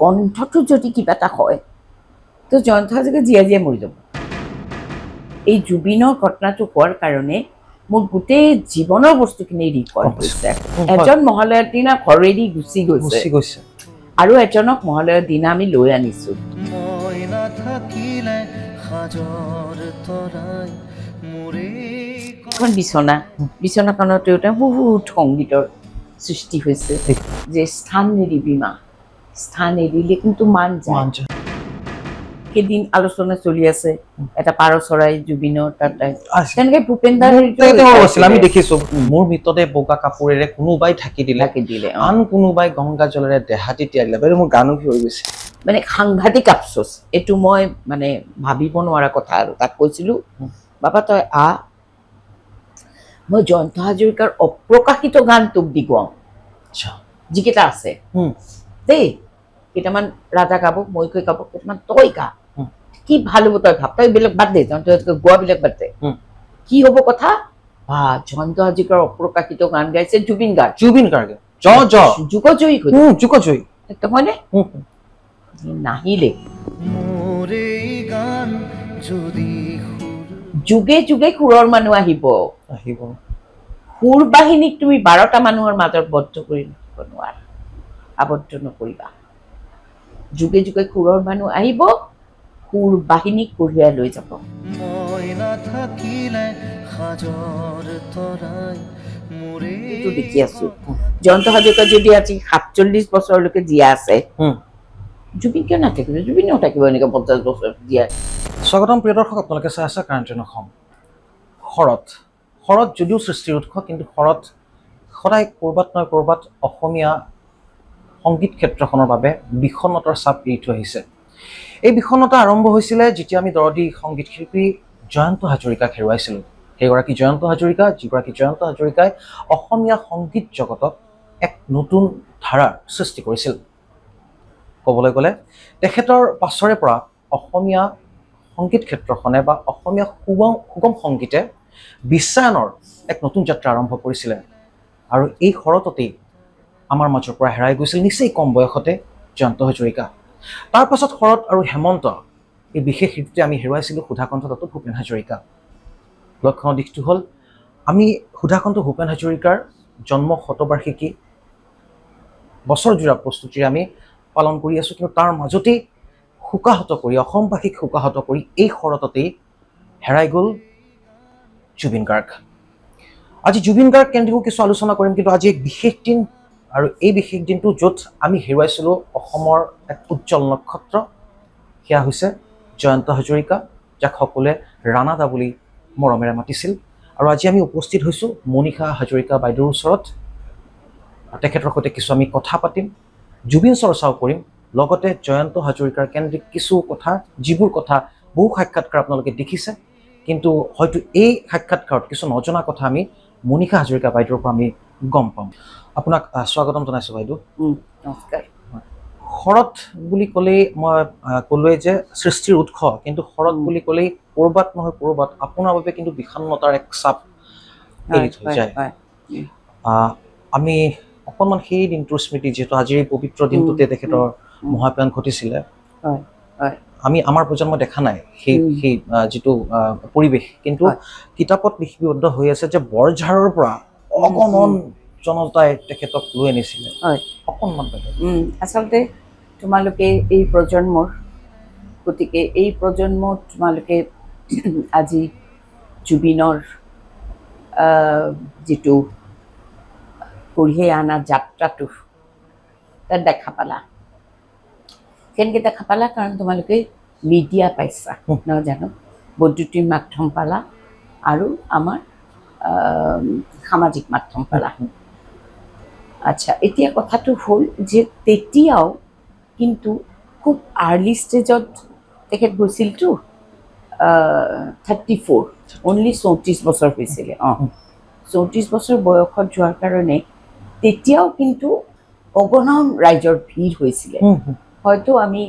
কণ্ঠটো যদি কিবা এটা হয় তো জয়ন্ত হাজৰিকা জীয়াই জীয়াই মৰি যাব এই জুবিনৰ ঘটনাটো হোৱাৰ কাৰণে মোৰ গোটেই জীৱনৰ বস্তুখিনি ৰিকল হৈছে এজন মহালয়াৰ দিনা ঘৰ এৰি গুচি গৈছে আৰু এজনক মহালয়াৰ দিনা আমি লৈ আনিছোঁ এখন বিচনাখনত তেওঁ বহুত সংগীতৰ সৃষ্টি হৈছে যে স্থান এৰিবি মা স্থান এৰিলে কিন্তু মান যায় সেইদিন আলোচনা চলি আছে এটা পাৰ চৰাই জুবিনৰ তাত তেনেকৈ ভূপেন্দাৰ আমি দেখিছোঁ মোৰ ভিতৰতে বগা কাপোৰেৰে কোনোবাই ঢাকি দিলে আন কোনোবাই গংগা জলেৰে দেহাতি তিয়াই দিলে বাইদেউ মোৰ গানো কি হৈ গৈছে মানে সাংঘাতিক আফচোচ এইটো মই মানে ভাবিব নোৱাৰা কথা আৰু তাক কৈছিলোঁ বাবা তই মই জয়ন্ত হাজৰিকাৰ অপ্ৰকাশিত গান তোক দি গাওঁ যিকেইটা আছে দেই কেইটামান ৰাজা গাব মইকৈ গাব কেইটামান তই গা কি ভাল হ'ব তই ভাব তই বেলেগ বাদ দে জয়ন্ত হাজৰিকাৰ গোৱাবিলাক বাদ দে কি হ'ব কথা জয়ন্ত হাজৰিকাৰ অপ্ৰকাশিত গান গাইছে জুবিন গাৰ্গে যুগজয়ী হয়নে নাহিলে যুগে যুগে সুৰৰ মানুহ আহিব সুৰ বাহিনীক তুমি 12টা মানুহৰ মাজত বদ্ধ কৰি ৰাখিব নোৱাৰা আবদ্ধ নকৰিবা যুগে যুগে সুৰৰ মানুহ আহিব সুৰ বাহিনীক কঢ়িয়াই লৈ যাব দেখি আছো জয়ন্ত হাজৰিকা যদি আজি 47 বছৰলৈকে জীয়া আছে জুবিন কিয় নাথাকিব জুবিনেও থাকিব এনেকৈ 50 বছৰ জীয়াই স্বাগতম প্ৰিয় দৰ্শক আপোনালোকে চাই আছে কাৰেণ্ট অসম শৰৎ যদিও সৃষ্টিৰ উৎস কিন্তু শৰৎ সদায় ক'ৰবাত নহয় ক'ৰবাত অসমীয়া সংগীত ক্ষেত্ৰখনৰ বাবে বিষণ্ণতাৰ চাপ এৰি থৈ আহিছে এই বিষণ্ণতা আৰম্ভ হৈছিলে যেতিয়া আমি দৰদী সংগীত শিল্পী জয়ন্ত হাজৰিকাক হেৰুৱাইছিলোঁ সেইগৰাকী জয়ন্ত হাজৰিকা যিগৰাকী জয়ন্ত হাজৰিকাই অসমীয়া সংগীত জগতত এক নতুন ধাৰাৰ সৃষ্টি কৰিছিল ক'বলৈ গ'লে তেখেতৰ পাছৰে পৰা অসমীয়া সংগীত ক্ষেত্ৰখনে বা অসমীয়া সুগম সংগীতে বিশ্বায়নৰ এক নতুন যাত্ৰা আৰম্ভ কৰিছিলে আৰু এই শৰততেই আমাৰ মাজৰ পৰা হেৰাই গৈছিল নিচেই কম বয়সতে জয়ন্ত হাজৰিকা তাৰ পাছত শৰৎ আৰু হেমন্ত এই বিশেষ ঋতুতে আমি হেৰুৱাইছিলোঁ সুধাকণ্ঠ দত্ত ভূপেন হাজৰিকা লক্ষণৰ দিশটো হ'ল আমি সুধাকণ্ঠ ভূপেন হাজৰিকাৰ জন্ম শতবাৰ্ষিকী বছৰজোৰা প্ৰস্তুতিৰে আমি পালন কৰি আছোঁ কিন্তু তাৰ মাজতেই শোকাহত কৰি অসমবাসীক শোকাহত কৰি এই শৰততেই হেৰাই গ'ল জুবিন গাৰ্গ আজি জুবিন গাৰ্গ কেন্দ্ৰিক কিছু আলোচনা কৰিম কিন্তু আজি এক বিশেষ দিন আৰু এই বিশেষ দিনটো য'ত আমি হেৰুৱাইছিলোঁ অসমৰ এক উজ্জ্বল নক্ষত্ৰ সেয়া হৈছে জয়ন্ত হাজৰিকা যাক সকলোৱে ৰাণাদা বুলি মৰমেৰে মাতিছিল আৰু আজি আমি উপস্থিত হৈছোঁ মনীষা হাজৰিকা বাইদেউৰ ওচৰত তেখেতৰ সৈতে কিছু আমি কথা পাতিম জুবিন চৰ্চাও কৰিম লগতে জয়ন্ত হাজৰিকাৰ কেন্দ্ৰিক কিছু কথা যিবোৰ কথা বহু সাক্ষাৎকাৰ আপোনালোকে দেখিছে কিন্তু হয়তো এই সাক্ষাৎকাৰত কিছু নজনা কথা আমি মনীষা হাজৰিকা বাইদেউৰ পৰা আমি গম পাম আপোনাক স্বাগতম জনাইছোঁ বাইদেউ নমস্কাৰ শৰৎ বুলি ক'লেই মই ক'লোৱেই যে সৃষ্টিৰ উৎস কিন্তু শৰৎ বুলি ক'লেই ক'ৰবাত নহয় ক'ৰবাত আপোনাৰ বাবে কিন্তু বিষণ্ণতাৰ এক চাপ এৰি থৈ যায় আমি অকণমান সেই দিনটোৰ স্মৃতি যিহেতু আজিৰ এই পবিত্ৰ দিনটোতে তেখেতৰ মহাপ্ৰাণ ঘটিছিলে আমি আমাৰ প্ৰজন্ম দেখা নাই সেই যিটো পৰিৱেশ কিন্তু কিতাপত লিপিবদ্ধ হৈ আছে যে বৰঝাৰৰ পৰা অগণন জনতাই তেখেতক লৈ আনিছিলে অকণমান আচলতে তোমালোকে এই প্ৰজন্মৰ গতিকে এই প্ৰজন্মত তোমালোকে আজি জুবিনৰ যিটো কঢ়িয়াই অনা যাত্ৰাটো তাত দেখা পালা কেনেকৈ দেখা পালা কাৰণ তোমালোকে মিডিয়া পাইছা নহয় জানো বৈদ্যুতিন মাধ্যম পালা আৰু আমাৰ সামাজিক মাধ্যম পালা আচ্ছা এতিয়া কথাটো হ'ল যে তেতিয়াও কিন্তু খুব আৰ্লি ষ্টেজত তেখেত গৈছিলতো 34 অনলি 34 বছৰ হৈছিলে 34 বছৰ বয়সত যোৱাৰ কাৰণে তেতিয়াও কিন্তু অগণন ৰাইজৰ ভিৰ হৈছিলে হয়তো আমি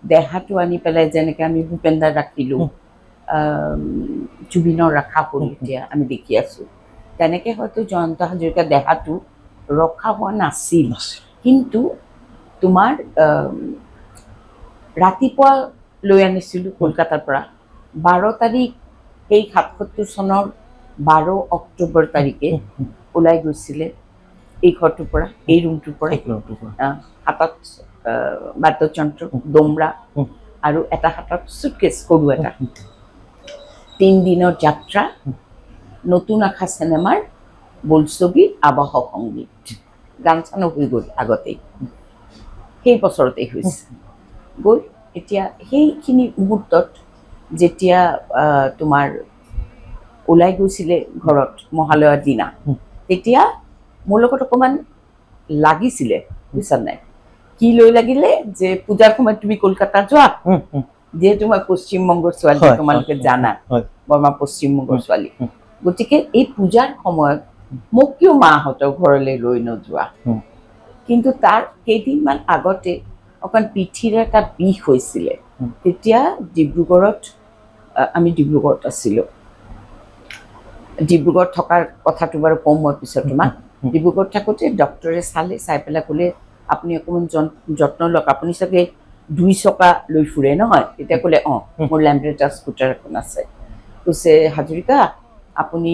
দেহাটো আনি পেলাই যেনেকৈ আমি ভূপেন্দাৰ ৰাখিলোঁ জুবিনৰ ৰখা হ'ল এতিয়া আমি দেখি আছোঁ তেনেকৈ হয়তো জয়ন্ত হাজৰিকা দেহাটো ৰখা হোৱা নাছিল কিন্তু তোমাৰ ৰাতিপুৱা লৈ আনিছিলোঁ কলকাতাৰ পৰা 12 তাৰিখ সেই 77 চনৰ 12 অক্টোবৰ তাৰিখে ওলাই গৈছিলে এই ঘৰটোৰ পৰা এই ৰুমটোৰ পৰা হাতত বাদ্যযন্ত্ৰ দমৰা আৰু এটা হাতত চুটকেছ সৰু এটা 3 দিনৰ যাত্ৰা নতুন আশা চিনেমাৰ বোলছবিৰ আৱাহক সংগীত গান চানো হৈ গ'ল আগতেই সেই বছৰতেই হৈছে গ'ল এতিয়া সেইখিনি মুহূৰ্তত যেতিয়া তোমাৰ ওলাই গৈছিলে ঘৰত মহালয়াৰ দিনা তেতিয়া মোৰ লগত অকণমান লাগিছিলে বুজিছা নাই কি লৈ লাগিলে যে পূজাৰ সময়ত তুমি কলকাতা যোৱা যিহেতু মই পশ্চিমবংগৰ ছোৱালী তোমালোকে জানা বৰ্মা পশ্চিমবংগৰ ছোৱালী গতিকে এই পূজাৰ সময়ত মোক কিয় মাহঁতৰ ঘৰলৈ লৈ নোযোৱা কিন্তু তাৰ কেইদিনমান আগতে অকণ পিঠিৰ এটা বিষ হৈছিলে তেতিয়া ডিব্ৰুগড়ত আমি ডিব্ৰুগড়ত আছিলোঁ ডিব্ৰুগড়ত থকাৰ কথাটো বাৰু কম মই পিছত তোমাক ডিব্ৰুগড়ত থাকোঁতে ডক্টৰে চালে চাই পেলাই ক'লে আপুনি অকণমান যত্ন লওক আপুনি চাগে 2 চকা লৈ ফুৰে নহয় তেতিয়া ক'লে অঁ মোৰ লেম্ব্ৰেটাৰ স্কুটাৰ এখন আছে কৈছে হাজৰিকা আপুনি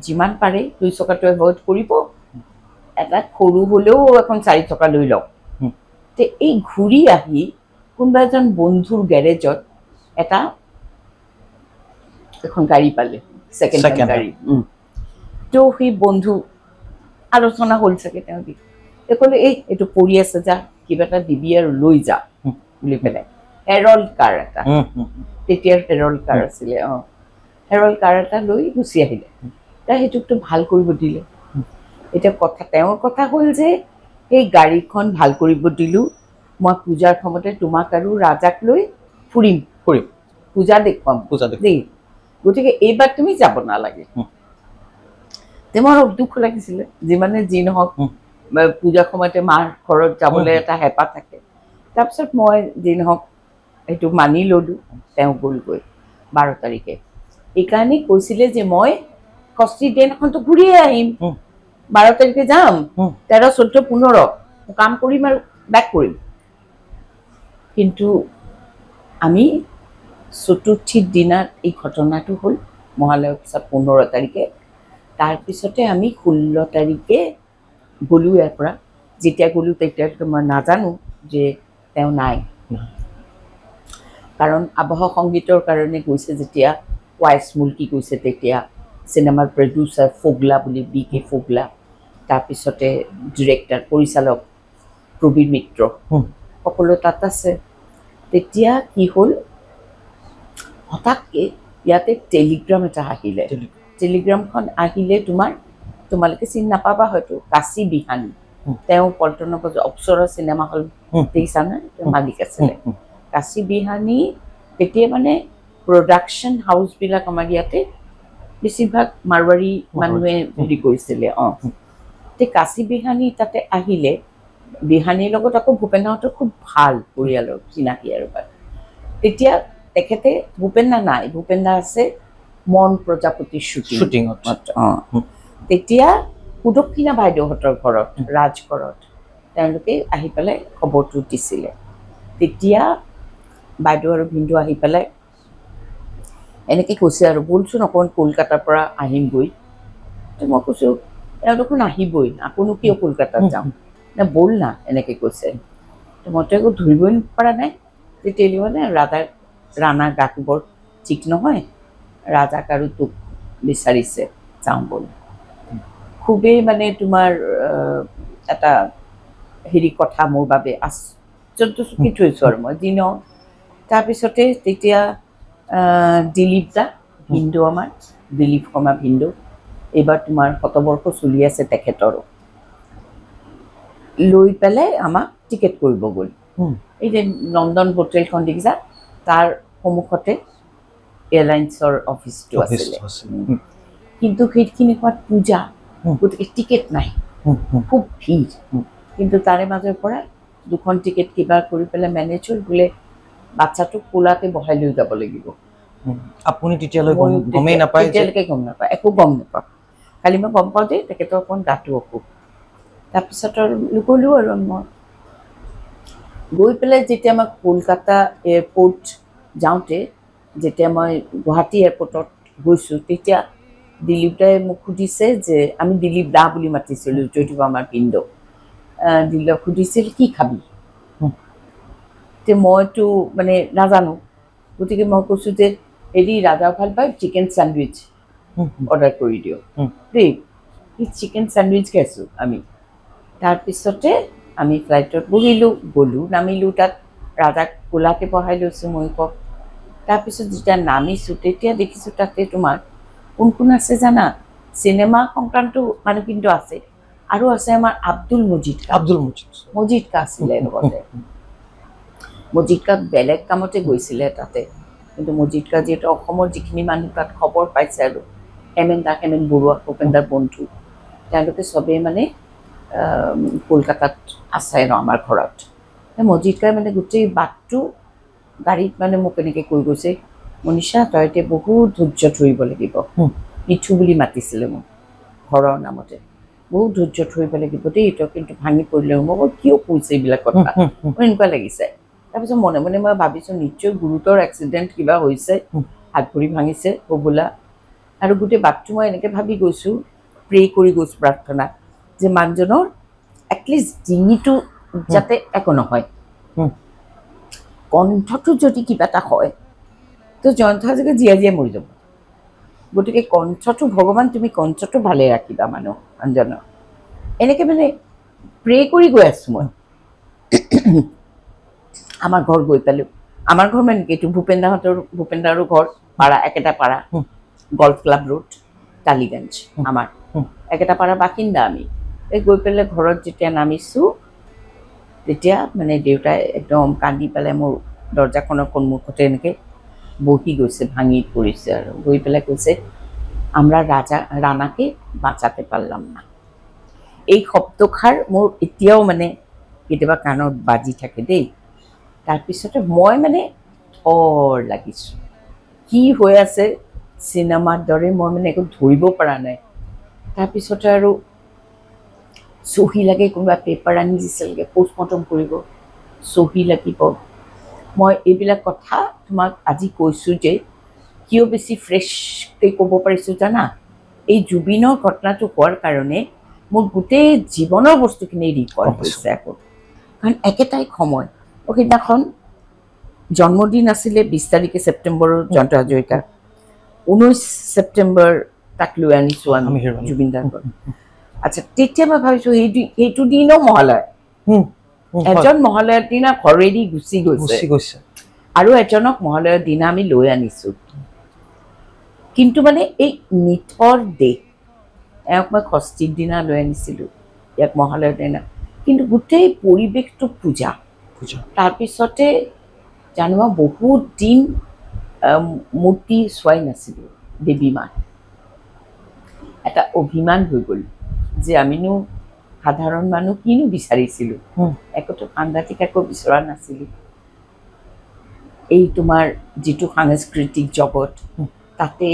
যিমান পাৰে 2 চকাটো এভইড কৰিব এটা সৰু হ'লেও এখন 4 চকা লৈ লওক তে এই ঘূৰি আহি কোনোবা এজন বন্ধুৰ গেৰেজত এটা এখন গাড়ী পালে ছেকেণ্ড হেণ্ড গাড়ী তো সেই বন্ধু আলোচনা হ'ল চাগে তেওঁ ক'লে এইটো পৰি আছে যা কিবা এটা দিবি আৰু লৈ যা বুলি পেলাই হেৰল্ড কাৰ এটা তেতিয়াৰ হেৰল্ড কাৰ আছিলে অঁ হেৰল্ড কাৰ এটা লৈ গুচি আহিলে তাই সেইটোকতো ভাল কৰিব দিলে এতিয়া তেওঁৰ কথা হ'ল যে সেই গাড়ীখন ভাল কৰিব দিলোঁ মই পূজাৰ সময়তে তোমাক আৰু ৰাজাক লৈ ফুৰিম পূজা দেখুৱাম দেই গতিকে এইবাৰ তুমি যাব নালাগে তোমাৰ অলপ দুখ লাগিছিলে যিমানে যি নহওক পূজাৰ সময়তে মাৰ ঘৰত যাবলৈ এটা হেঁপাহ থাকে তাৰপিছত মই যি নহওক সেইটো মানি ল'লোঁ তেওঁ গ'লগৈ 12 তাৰিখে এইকাৰণেই কৈছিলে যে মই ষষ্ঠীৰ দিনাখনতো ঘূৰিয়ে আহিম 12 তাৰিখে যাম 13, 14, 15 কাম কৰিম আৰু বেক কৰিম কিন্তু আমি চতুৰ্থীৰ দিনাত এই ঘটনাটো হ'ল মহালয়াৰ পিছত 15 তাৰিখে তাৰপিছতে আমি 16 তাৰিখে গ'লোঁ ইয়াৰ পৰা যেতিয়া গ'লোঁ তেতিয়ালৈকে মই নাজানো যে তেওঁ নাই কাৰণ আৱাহক সংগীতৰ কাৰণে গৈছে যেতিয়া ৱাইচ মুল্কি গৈছে তেতিয়া চিনেমাৰ প্ৰডিউচাৰ ফগলা বুলি BK ফগলা তাৰপিছতে ডিৰেক্টৰ পৰিচালক প্ৰবীৰ মিত্ৰ সকলো তাত আছে তেতিয়া কি হ'ল হঠাৎকৈ ইয়াতে টেলিগ্ৰাম এটা আহিলে টেলিগ্ৰামখন আহিলে তোমালোকে চিনি নাপাবা হয়তো কাশী বিহানী তেওঁ পল্টনৰ অপ্সৰা চিনেমা হল দেখিছানে মালিক আছিলে কাশী বিহানী তেতিয়া মানে প্ৰডাকশ্যন হাউচবিলাক আমাৰ ইয়াতে বেছিভাগ মাৰৱাৰী মানুহে হেৰি কৰিছিলে অঁ তে কাশী বিহানী তাতে আহিলে বিহানীৰ লগত আকৌ ভূপেন্দ্ৰহঁতৰ খুব ভাল পৰিয়ালৰ চিনাকি আৰু তেতিয়া তেখেতে ভূপেন্দ্ৰ নাই ভূপেন্দ্ৰ আছে মন প্ৰজাপতিৰ শ্বুটিঙত অঁ তেতিয়া সুদক্ষিণা বাইদেউহঁতৰ ঘৰত ৰাজঘৰত তেওঁলোকে আহি পেলাই খবৰটো দিছিলে তেতিয়া বাইদেউ আৰু ভিন্দু আহি পেলাই এনেকৈ কৈছে আৰু বলচোন অকণমান কলকাতাৰ পৰা আহিমগৈ মই কৈছোঁ এওঁ দেখোন আহিবই আকৌনো কিয় কলকাতাত যাওঁ নে ব'ল না এনেকৈ কৈছে মইতো একো ধৰিবই পৰা নাই তেতিয়া মানে ৰাণা গাটো বৰ ঠিক নহয় ৰাজাক আৰু তোক বিচাৰিছে যাওঁ ব'ল খুবেই মানে তোমাৰ এটা হেৰি কথা মোৰ বাবে আশ্চৰ্য চকি থৈছোঁ আৰু মই যি নহওক তাৰপিছতে তেতিয়া দিলীপ দা ভিন্দু আমাৰ দিলীপ শৰ্মা ভিন্দু এইবাৰ তোমাৰ শতবৰ্ষ চলি আছে তেখেতৰো লৈ পেলাই আমাক টিকেট কৰিব গ'ল এই যে নন্দন হোটেলখন দেখিছা তাৰ সন্মুখতে এয়াৰলাইন্সৰ অফিচটো আছিলে কিন্তু সেইখিনি সময়ত পূজা গতিকে টিকেট নাই খুব ভিৰ কিন্তু তাৰে মাজৰ পৰা 2খন টিকেট কিবা কৰি পেলাই মেনেজ হ'ল বোলে বাচ্চাটোক কোলাতে বহাই লৈ যাব লাগিব আপুনি তেতিয়ালৈ গমেই নাপায় তেতিয়ালৈকে গম নাপায় একো গম নাপাওঁ খালি মই গম পাওঁ যে তেখেতৰ অকণ গাটো অসুখ তাৰপিছত আৰু গ'লোঁ আৰু মই গৈ পেলাই যেতিয়া মই কলকাতা এয়াৰপৰ্ট যাওঁতে যেতিয়া মই গুৱাহাটী এয়াৰপৰ্টত গৈছোঁ তেতিয়া দিলীপ দাই মোক সুধিছে যে আমি দিলীপ দা বুলি মাতিছিলোঁ যদিও আমাৰ পিণ্ড দিলীপক সুধিছিল কি খাবি তে মইতো মানে নাজানো গতিকে মই কৈছোঁ যে হেৰি ৰাজা ভাল পায় চিকেন চেণ্ডউইচ অৰ্ডাৰ কৰি দিওঁ দেই সেই চিকেন চেণ্ডউইচ খাইছোঁ আমি তাৰপিছতে আমি ফ্লাইটত বহিলোঁ গ'লোঁ নামিলোঁ তাত ৰাজাক কোলাতে বহাই লৈছোঁ মই কওক তাৰপিছত যেতিয়া নামিছোঁ তেতিয়া দেখিছোঁ তাতে তোমাৰ কোন কোন আছে জানা চিনেমা সংক্ৰান্ত মানুহ কিন্তু আছে আৰু আছে আমাৰ আব্দুল মজিদ মজিদ কা আছিলে লগতে মজিদ কা বেলেগ কামতে গৈছিলে তাতে কিন্তু মজিদ কা যিহেতু অসমৰ যিখিনি মানুহ তাত খবৰ পাইছে আৰু হেমেন বৰুৱা ভূপেন্দাৰ বন্ধু তেওঁলোকে চবেই মানে কলকাতাত আছে আৰু আমাৰ ঘৰত মজিদ কাই মানে গোটেই বাটটো গাড়ীত মানে মোক এনেকৈ কৈ গৈছে মনীষা তই এতিয়া বহুত ধৈৰ্য ধৰিব লাগিব মিঠু বুলি মাতিছিলে মোক ঘৰৰ নামতে বহুত ধৈৰ্য ধৰিব লাগিব দেই তই কিন্তু ভাঙি পৰিলে মই কিয় কৈছে এইবিলাক কথা মোৰ এনেকুৱা লাগিছে তাৰপিছত মনে মনে মই ভাবিছোঁ নিশ্চয় গুৰুতৰ এক্সিডেণ্ট কিবা হৈছে হাত ভৰি ভাঙিছে হ'বলা আৰু গোটেই বাটটো মই এনেকৈ ভাবি গৈছোঁ প্ৰে কৰি গৈছোঁ প্ৰাৰ্থনা যে মানুহজনৰ এটলিষ্ট ডিঙিটো যাতে একো নহয় কণ্ঠটো যদি কিবা এটা হয় তো জয়ন্ত হাজৰিকা জীয়াই মৰি যাব গতিকে কণ্ঠটো ভগৱান তুমি কণ্ঠটো ভালে ৰাখিবা মানুহজনৰ এনেকৈ মানে প্ৰে কৰি গৈ আছোঁ মই আমাৰ ঘৰ গৈ পালোঁ আমাৰ ঘৰ মানে এইটো ভূপেন্দাৰো ঘৰ পাৰা একেটা পাৰা গল্ফ ক্লাব ৰোড টালিগঞ্জ আমাৰ একেটা পাৰাৰ বাসিন্দা আমি এই গৈ পেলাই ঘৰত যেতিয়া নামিছোঁ তেতিয়া মানে দেউতাই একদম কান্দি পেলাই মোৰ দৰ্জাখনৰ সন্মুখতে এনেকৈ বহি গৈছে ভাঙি পৰিছে আৰু গৈ পেলাই কৈছে আমৰা ৰানাকে বাঁচাতে পাৰলাম না এই শব্দষাৰ মোৰ এতিয়াও মানে কেতিয়াবা কাণত বাজি থাকে দেই তাৰপিছতে মই মানে থৰ লাগিছোঁ কি হৈ আছে চিনেমাৰ দৰে মই মানে একো ধৰিব পৰা নাই তাৰপিছতে আৰু চহী লাগে কোনোবা পেপাৰ আনি দিছিলগৈ পোষ্টমৰ্টম কৰিব চহী লাগিব মই এইবিলাক কথা তোমাক আজি কৈছোঁ যে কিয় বেছি ফ্ৰেছকৈ ক'ব পাৰিছোঁ জানা এই জুবিনৰ ঘটনাটো হোৱাৰ কাৰণে মোৰ গোটেই জীৱনৰ বস্তুখিনি ৰিকল হৈছে আকৌ কাৰণ একেটাই সময় সেইদিনাখন জন্মদিন আছিলে 20 তাৰিখে ছেপ্টেম্বৰৰ জয়ন্ত হাজৰিকাৰ 19 ছেপ্টেম্বৰ তাক লৈ আনিছোঁ আমি জুবিন দাৰ ঘৰত আচ্ছা তেতিয়া মই ভাবিছোঁ সেইটো দিনো মহালয় এজন মহালয়ৰ দিনা ঘৰেদি গুচি গৈছে আৰু এজনক মহালয়ৰ দিনা আমি লৈ আনিছোঁ কিন্তু মানে এই নিথৰ দেহ এওঁক মই ষষ্ঠীৰ দিনা লৈ আনিছিলোঁ ইয়াক মহালয়ৰ দিনা কিন্তু গোটেই পৰিৱেশটো পূজা তাৰপিছতে জানো মই বহুত দিন মূৰ্তি চোৱাই নাছিলোঁ দেৱী মা এটা অভিমান হৈ গ'ল যে আমিনো সাধাৰণ মানুহ কিনো বিচাৰিছিলোঁ একোতো সাংঘাতিক একো বিচৰা নাছিলোঁ এই তোমাৰ যিটো সাংস্কৃতিক জগত তাতে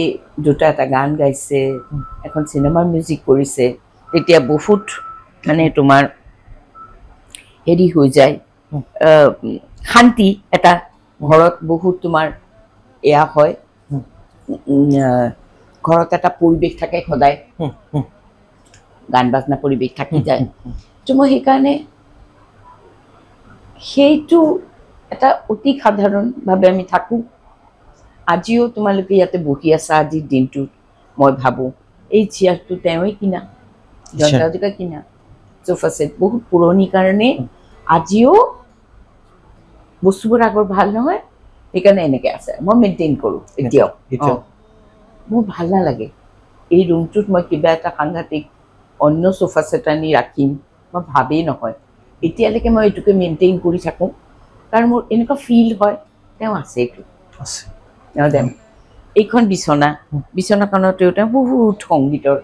দুটা এটা গান গাইছে এখন চিনেমাৰ মিউজিক কৰিছে তেতিয়া বহুত মানে তোমাৰ হেৰি হৈ যায় শান্তি এটা ঘৰত বহুত তোমাৰ এয়া হয় ঘৰত এটা পৰিৱেশ থাকে সদায় গান বাজনা পৰিৱেশ থাকি যায় তো মই সেইকাৰণে সেইটো এটা অতি সাধাৰণভাৱে আমি থাকোঁ আজিও তোমালোকে ইয়াতে বহি আছা আজিৰ দিনটোত মই ভাবোঁ এই চেয়াৰটো তেওঁই কিনা জয়ন্ত হাজৰিকা কিনা চোফা ছেট বহুত পুৰণি কাৰণে আজিও বস্তুবোৰ আগৰ ভাল নহয় সেইকাৰণে এনেকৈ আছে মই মেইনটেইন কৰোঁ এতিয়াও মোৰ ভাল নালাগে এই ৰুমটোত মই কিবা এটা সাংঘাতিক অন্য চোফা ছেট আনি ৰাখিম মই ভাবেই নহয় এতিয়ালৈকে মই এইটোকে মেইনটেইন কৰি থাকোঁ কাৰণ মোৰ এনেকুৱা ফিল হয় তেওঁ আছে এইটো আছে এইখন বিচনাখনতেও তেওঁ বহুত সংগীতৰ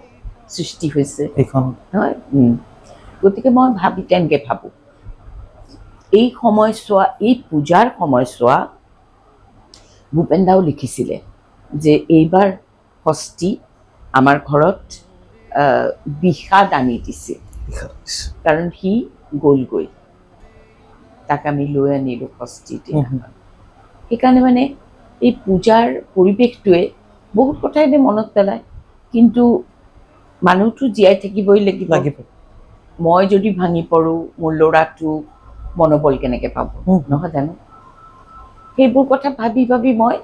সৃষ্টি হৈছে এইখন নহয় গতিকে মই তেনেকৈ ভাবোঁ এই সময়ছোৱা এই পূজাৰ সময়ছোৱা ভূপেন দাও লিখিছিলে যে এইবাৰ ষষ্ঠী আমাৰ ঘৰত বিষাদ আনি দিছে কাৰণ সি গ'লগৈ তাক আমি লৈ আনিলোঁ ষষ্ঠীৰ দিনাখন। সেইকাৰণে মানে এই পূজাৰ পৰিৱেশটোৱে বহুত কথা এনে মনত পেলায়। কিন্তু মানুহটো জীয়াই থাকিবই লাগিব। মই যদি ভাঙি পৰোঁ মোৰ ল'ৰাটো মনোবল কেনেকৈ পাব, নহয় জানো? সেইবোৰ কথা ভাবি ভাবি মই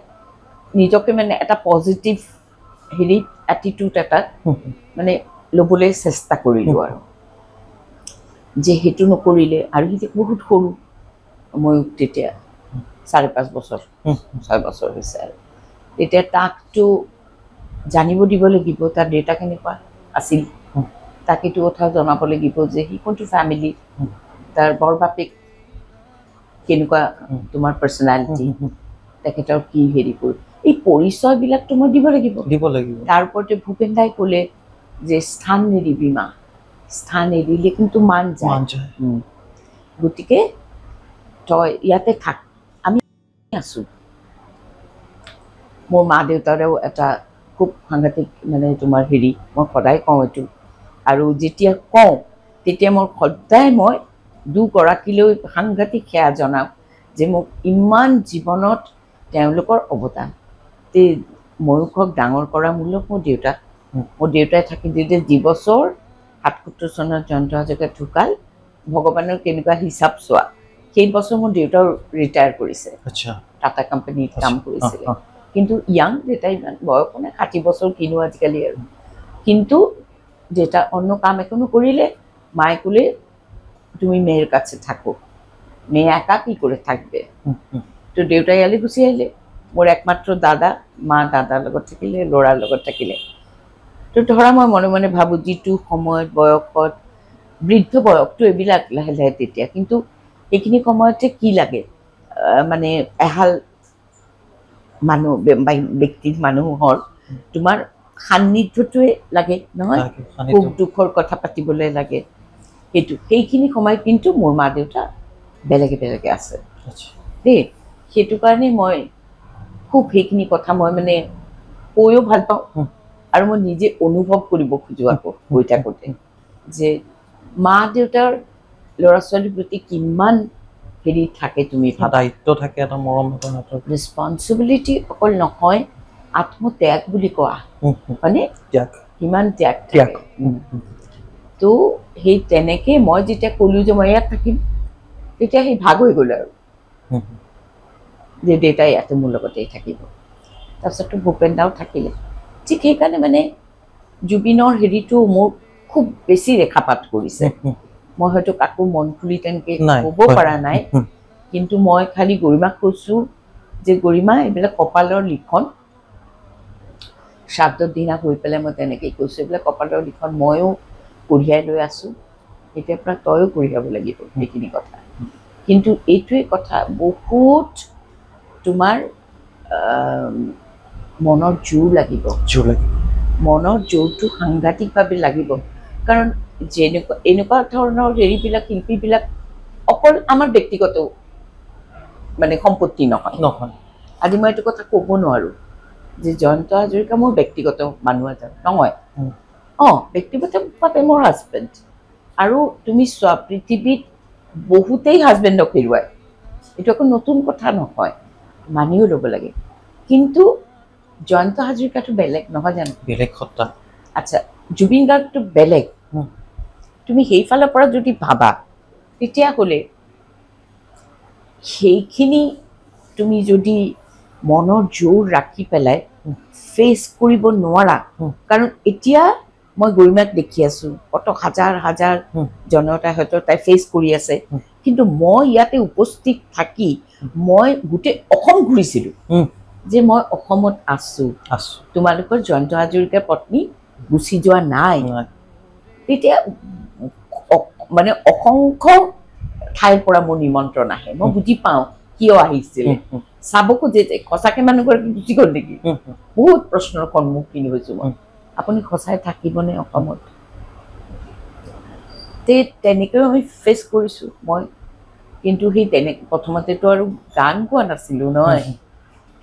নিজকে মানে এটা পজিটিভ হেৰিত এটিটিউড এটাত মানে ল'বলৈ চেষ্টা কৰিলোঁ আৰু যে সেইটো নকৰিলে। আৰু সি বহুত সৰু, মই তেতিয়া 4.5 বছৰ 6 বছৰ হৈছে আৰু তেতিয়া তাকতো জানিব দিব লাগিব তাৰ দেউতা কেনেকুৱা আছিল, তাক এইটো কথা জনাব লাগিব যে সি কোনটো ফেমিলি, তাৰ বৰ বাপেক কেনেকুৱা, তোমাৰ পাৰ্চনেলিটি, তেখেতৰ কি হেৰি কৰি, এই পৰিচয়বিলাকতো মই দিব লাগিব। তাৰ ওপৰতে ভূপেন দাই ক'লে যে স্থান নিদিবি মা, স্থান এৰিলে কিন্তু মান যায়। গতিকে তই ইয়াতে থাক, আমি আছোঁ। মোৰ মা দেউতাৰেও এটা খুব সাংঘাতিক মানে তোমাৰ হেৰি, মই সদায় কওঁ এইটো, আৰু যেতিয়া কওঁ তেতিয়া মই সদায় মই দুগৰাকীলৈ সাংঘাতিক সেয়া জনাওঁ যে মোক ইমান জীৱনত তেওঁলোকৰ অৱদান। ময়ূখক ডাঙৰ কৰা মূলক মোৰ দেউতা। মোৰ দেউতাই থাকি যেতিয়া যিবছৰ ৭৭ চনত জয়ন্ত হাজৰিকা ঢুকাল, ভগৱানৰ কেনেকুৱা হিচাপ চোৱা, সেই বছৰ মোৰ দেউতাও ৰিটায়াৰ কৰিছে, টাটা কোম্পানীত কাম কৰিছিলে। কিন্তু ইয়াং দেউতা, ইমান বয়স মানে ৬০ বছৰ কিনো আজিকালি আৰু। কিন্তু দেউতা অন্য কাম এখনো কৰিলে, মায়ে ক'লে তুমি মেয়ের কাছে থাকো, মেয়ে একা কি করে থাকবে। তো দেউতা ইয়ালে গুচি আহিলে। মোৰ একমাত্ৰ দাদা, মা দাদাৰ লগত থাকিলে, ল'ৰাৰ লগত থাকিলে। তো ধৰা মই মনে মনে ভাবোঁ যিটো সময়ত বয়সত, বৃদ্ধ বয়সটো এইবিলাক লাহে লাহে তেতিয়া, কিন্তু এইখিনি সময়তে কি লাগে মানে এহাল মানুহ ব্যক্তিৰ মানুহৰ তোমাৰ সান্নিধ্যটোৱে লাগে নহয়, সুখ দুখৰ কথা পাতিবলৈ লাগে। সেইখিনি সময়ত কিন্তু মোৰ মা দেউতা বেলেগে বেলেগে আছে দেই। সেইটো কাৰণে মই খুব সেইখিনি কথা মই মানে কৈও ভাল পাওঁ, আৰু মই নিজে অনুভৱ কৰিব খোজোঁ আকৌ গৈ থাকোঁতে যে মা দেউতাৰ ল'ৰা ছোৱালীৰ প্ৰতি কিমান হেৰি থাকে, তুমি দায়িত্ব থাকে, এটা মৰম, ৰেচপনচিবিলিটি অকল নহয়, আত্মত্যাগ বুলি কোৱা হয়নে, কিমান ত্যাগ থাকে। তো সেই তেনেকে মই যেতিয়া ক'লোঁ যে মই ইয়াত থাকিম, তেতিয়া সেই ভাগ হৈ গ'ল আৰু যে দেউতাই ইয়াতে মোৰ লগতেই থাকিব। তাৰপিছততো ভূপেন দাও থাকিলে। ঠিক সেইকাৰণে মানে জুবিনৰ হেৰিটো মোৰ খুব বেছি ৰেখাপাত কৰিছে। মই হয়তো কাকো মন খুলি তেনেকৈ ক'ব পৰা নাই, কিন্তু মই খালি গৰিমাক কৈছোঁ যে গৰিমা এইবিলাক কপালৰ লিখন, শ্ৰাদ্ধৰ দিনা গৈ পেলাই মই তেনেকেই কৈছোঁ, এইবিলাক কপালৰ লিখন ময়ো কঢ়িয়াই লৈ আছোঁ, এতিয়াৰ পৰা তয়ো কঢ়িয়াব লাগিব সেইখিনি কথা। কিন্তু এইটোৱে কথা, বহুত তোমাৰ মনৰ জোৰ লাগিব, মনৰ জোৰটো সাংঘাতিকভাৱে লাগিব। কাৰণ যেনেকুৱা এনেকুৱা ধৰণৰ হেৰিবিলাক, শিল্পীবিলাক অকল আমাৰ ব্যক্তিগত মানে সম্পত্তি নহয়। আজি মই এইটো কথা ক'ব নোৱাৰোঁ যে জয়ন্ত হাজৰিকা মোৰ ব্যক্তিগত মানুহ এজন নহয়। ব্যক্তিগতভাৱে মোৰ হাজবেণ্ড। আৰু তুমি চোৱা, পৃথিৱীত বহুতেই হাজবেণ্ডক হেৰুৱায়, এইটো একো নতুন কথা নহয়, মানিও ল'ব লাগে। কিন্তু জয়ন্ত হাজৰিকাটো বেলেগ নহয় জানো, বেলেগ সত্তা। আচ্ছা, জুবিন গাৰ্গটো বেলেগ। তুমি সেইফালৰ পৰা যদি ভাবা, তেতিয়াহ'লে সেইখিনি তুমি যদি মনৰ জোৰ ৰাখি পেলাই ফেচ কৰিব নোৱাৰা, কাৰণ এতিয়া মই গৰিমাক দেখি আছোঁ, কত হাজাৰ হাজাৰ জনতাই হয়তো তাই ফেচ কৰি আছে, কিন্তু মই ইয়াতে উপস্থিত থাকি মই গোটেই অসম ঘূৰিছিলোঁ যে মই অসমত আছোঁ, তোমালোকৰ জয়ন্ত হাজৰিকাৰ পত্নী গুচি যোৱা নাই। তেতিয়া মানে অসংখ্য ঠাইৰ পৰা মোৰ নিমন্ত্ৰণ আহে, মই বুজি পাওঁ কিয় আহিছিলে, চাব খোজে যে সঁচাকৈ মানুহগৰাকী গুচি গ'ল নেকি। বহুত প্ৰশ্নৰ সন্মুখীন হৈছোঁ মই, আপুনি সঁচাই থাকিবনে অসমত। তেনেকৈও আমি ফেচ কৰিছোঁ মই। কিন্তু সেই প্ৰথমতেতো আৰু গান গোৱা নাছিলোঁ নহয়,